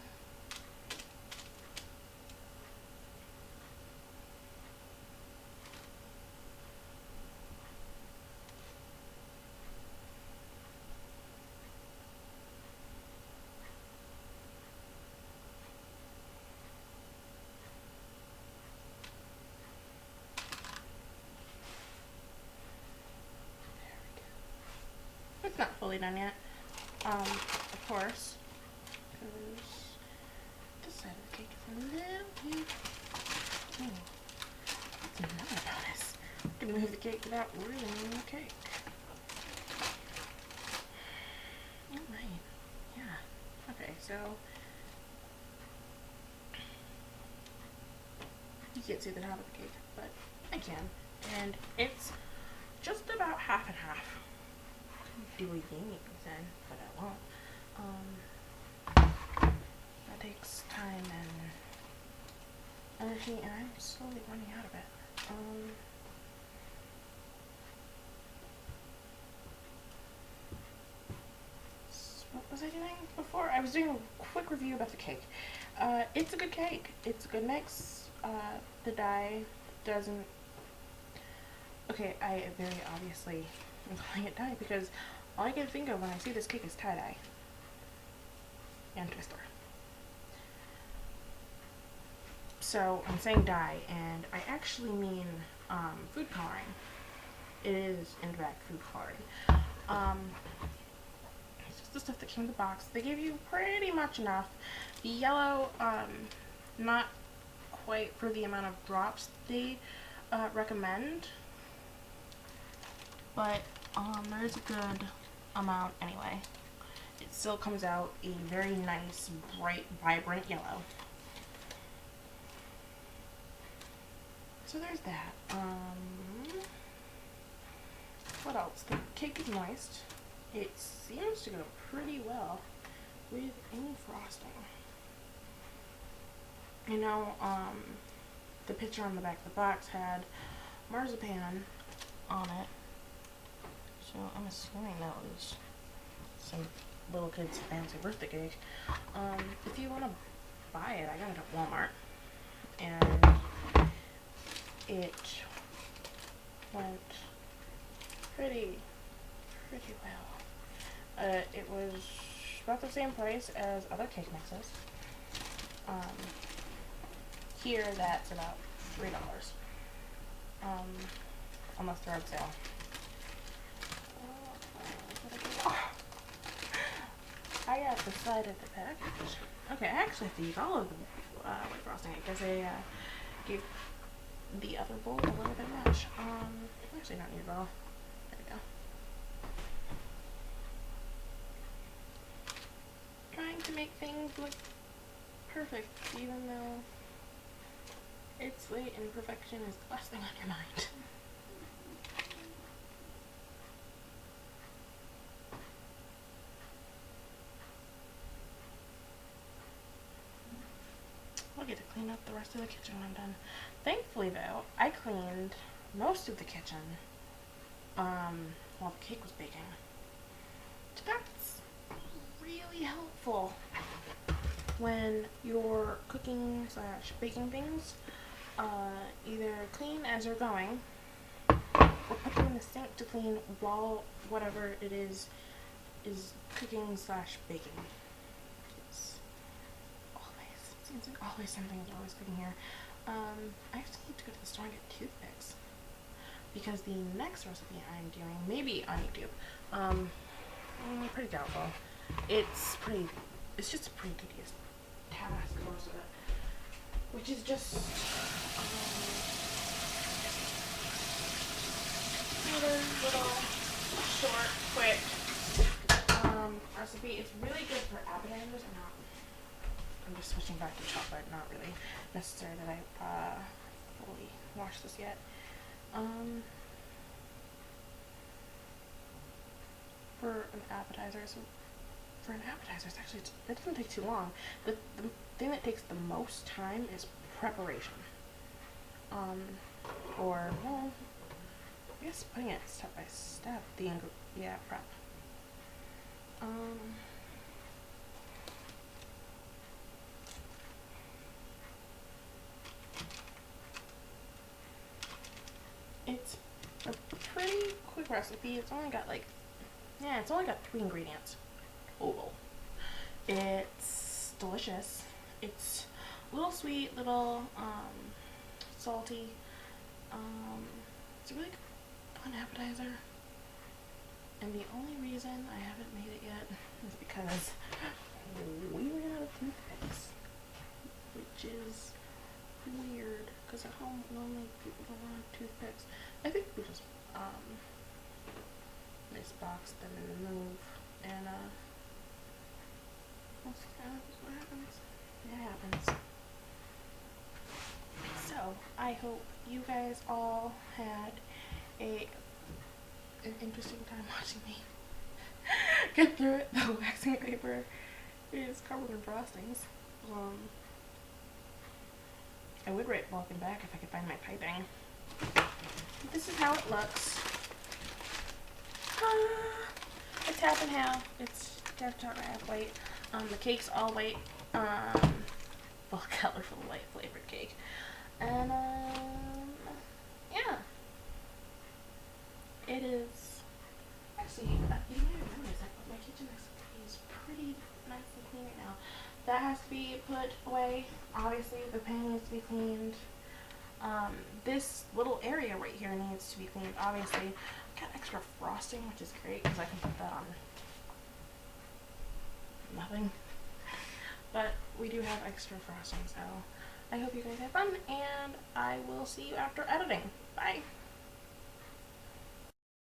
It's not fully done yet. Of course, because this side of the cake is a little bit. Oh, that's another bonus. You can move the cake without ruining the cake. Alright. Yeah. Okay, so you can't see the top of the cake, but I can. And it's just about half and half. Do a gaming then, but I won't. That takes time and energy, and I'm slowly running out of it. What was I doing before? I was doing a quick review about the cake. It's a good cake. It's a good mix. The dye doesn't Okay, I very obviously am calling it dye because all I can think of when I see this cake is tie-dye and Twister. So I'm saying dye, and I actually mean food coloring. It is, in fact, food coloring. It's just the stuff that came in the box. They gave you pretty much enough. The yellow, not quite for the amount of drops they recommend, but there's a good amount anyway. It still comes out a very nice, bright, vibrant yellow. So there's that. What else? The cake is moist. It seems to go pretty well with any frosting. You know, the picture on the back of the box had marzipan on it. So I'm assuming that was some little kid's fancy birthday cake. If you want to buy it, I got it at Walmart. And it went pretty well. It was about the same price as other cake mixes. Here that's about $3. Unless they're on sale. I got decided the package. Okay, I actually have to use all of the white frosting. I guess I gave the other bowl a little bit much. Actually not need it all. There we go. Trying to make things look perfect, even though it's late and perfection is the last thing on your mind. I'll get to clean up the rest of the kitchen when I'm done. Thankfully though, I cleaned most of the kitchen while the cake was baking. So that's really helpful when you're cooking / baking things. Either clean as you're going, or put them in the sink to clean while whatever it is cooking / baking. Seems like always something is always cooking here. I actually need to go to the store and get toothpicks because the next recipe I'm doing, maybe on YouTube, pretty doubtful. It's just a pretty tedious task most of it, which is just another little short, quick recipe. It's really good for appetizers and not. I'm just switching back to chocolate, not really necessary that I fully washed this yet. For an appetizer, it's actually, it doesn't take too long. The thing that takes the most time is preparation. Or, well, I guess putting it step by step, prep. It's a pretty quick recipe. It's only got 3 ingredients total. It's delicious. It's a little sweet, little salty. It's a really fun appetizer. And the only reason I haven't made it yet is because we ran out of toothpicks, which is weird, because at home normally people don't have toothpicks. I think we just misbox them and move, and that's kind of what happens. It happens. So I hope you guys all had an interesting time watching me get through it. The waxing paper is covered in frostings. I would write welcome back if I could find my piping. This is how it looks. It's half and half. It's dark chocolate, half white. The cake's all white. Well, colorful white flavored cake. And yeah. it is actually, you might have noticed that my kitchen is pretty nice and clean right now. That has to be put away. Obviously, the pan needs to be cleaned. This little area right here needs to be cleaned. Obviously, I got extra frosting, which is great because I can put that on nothing. But we do have extra frosting, so I hope you guys have fun, and I will see you after editing. Bye!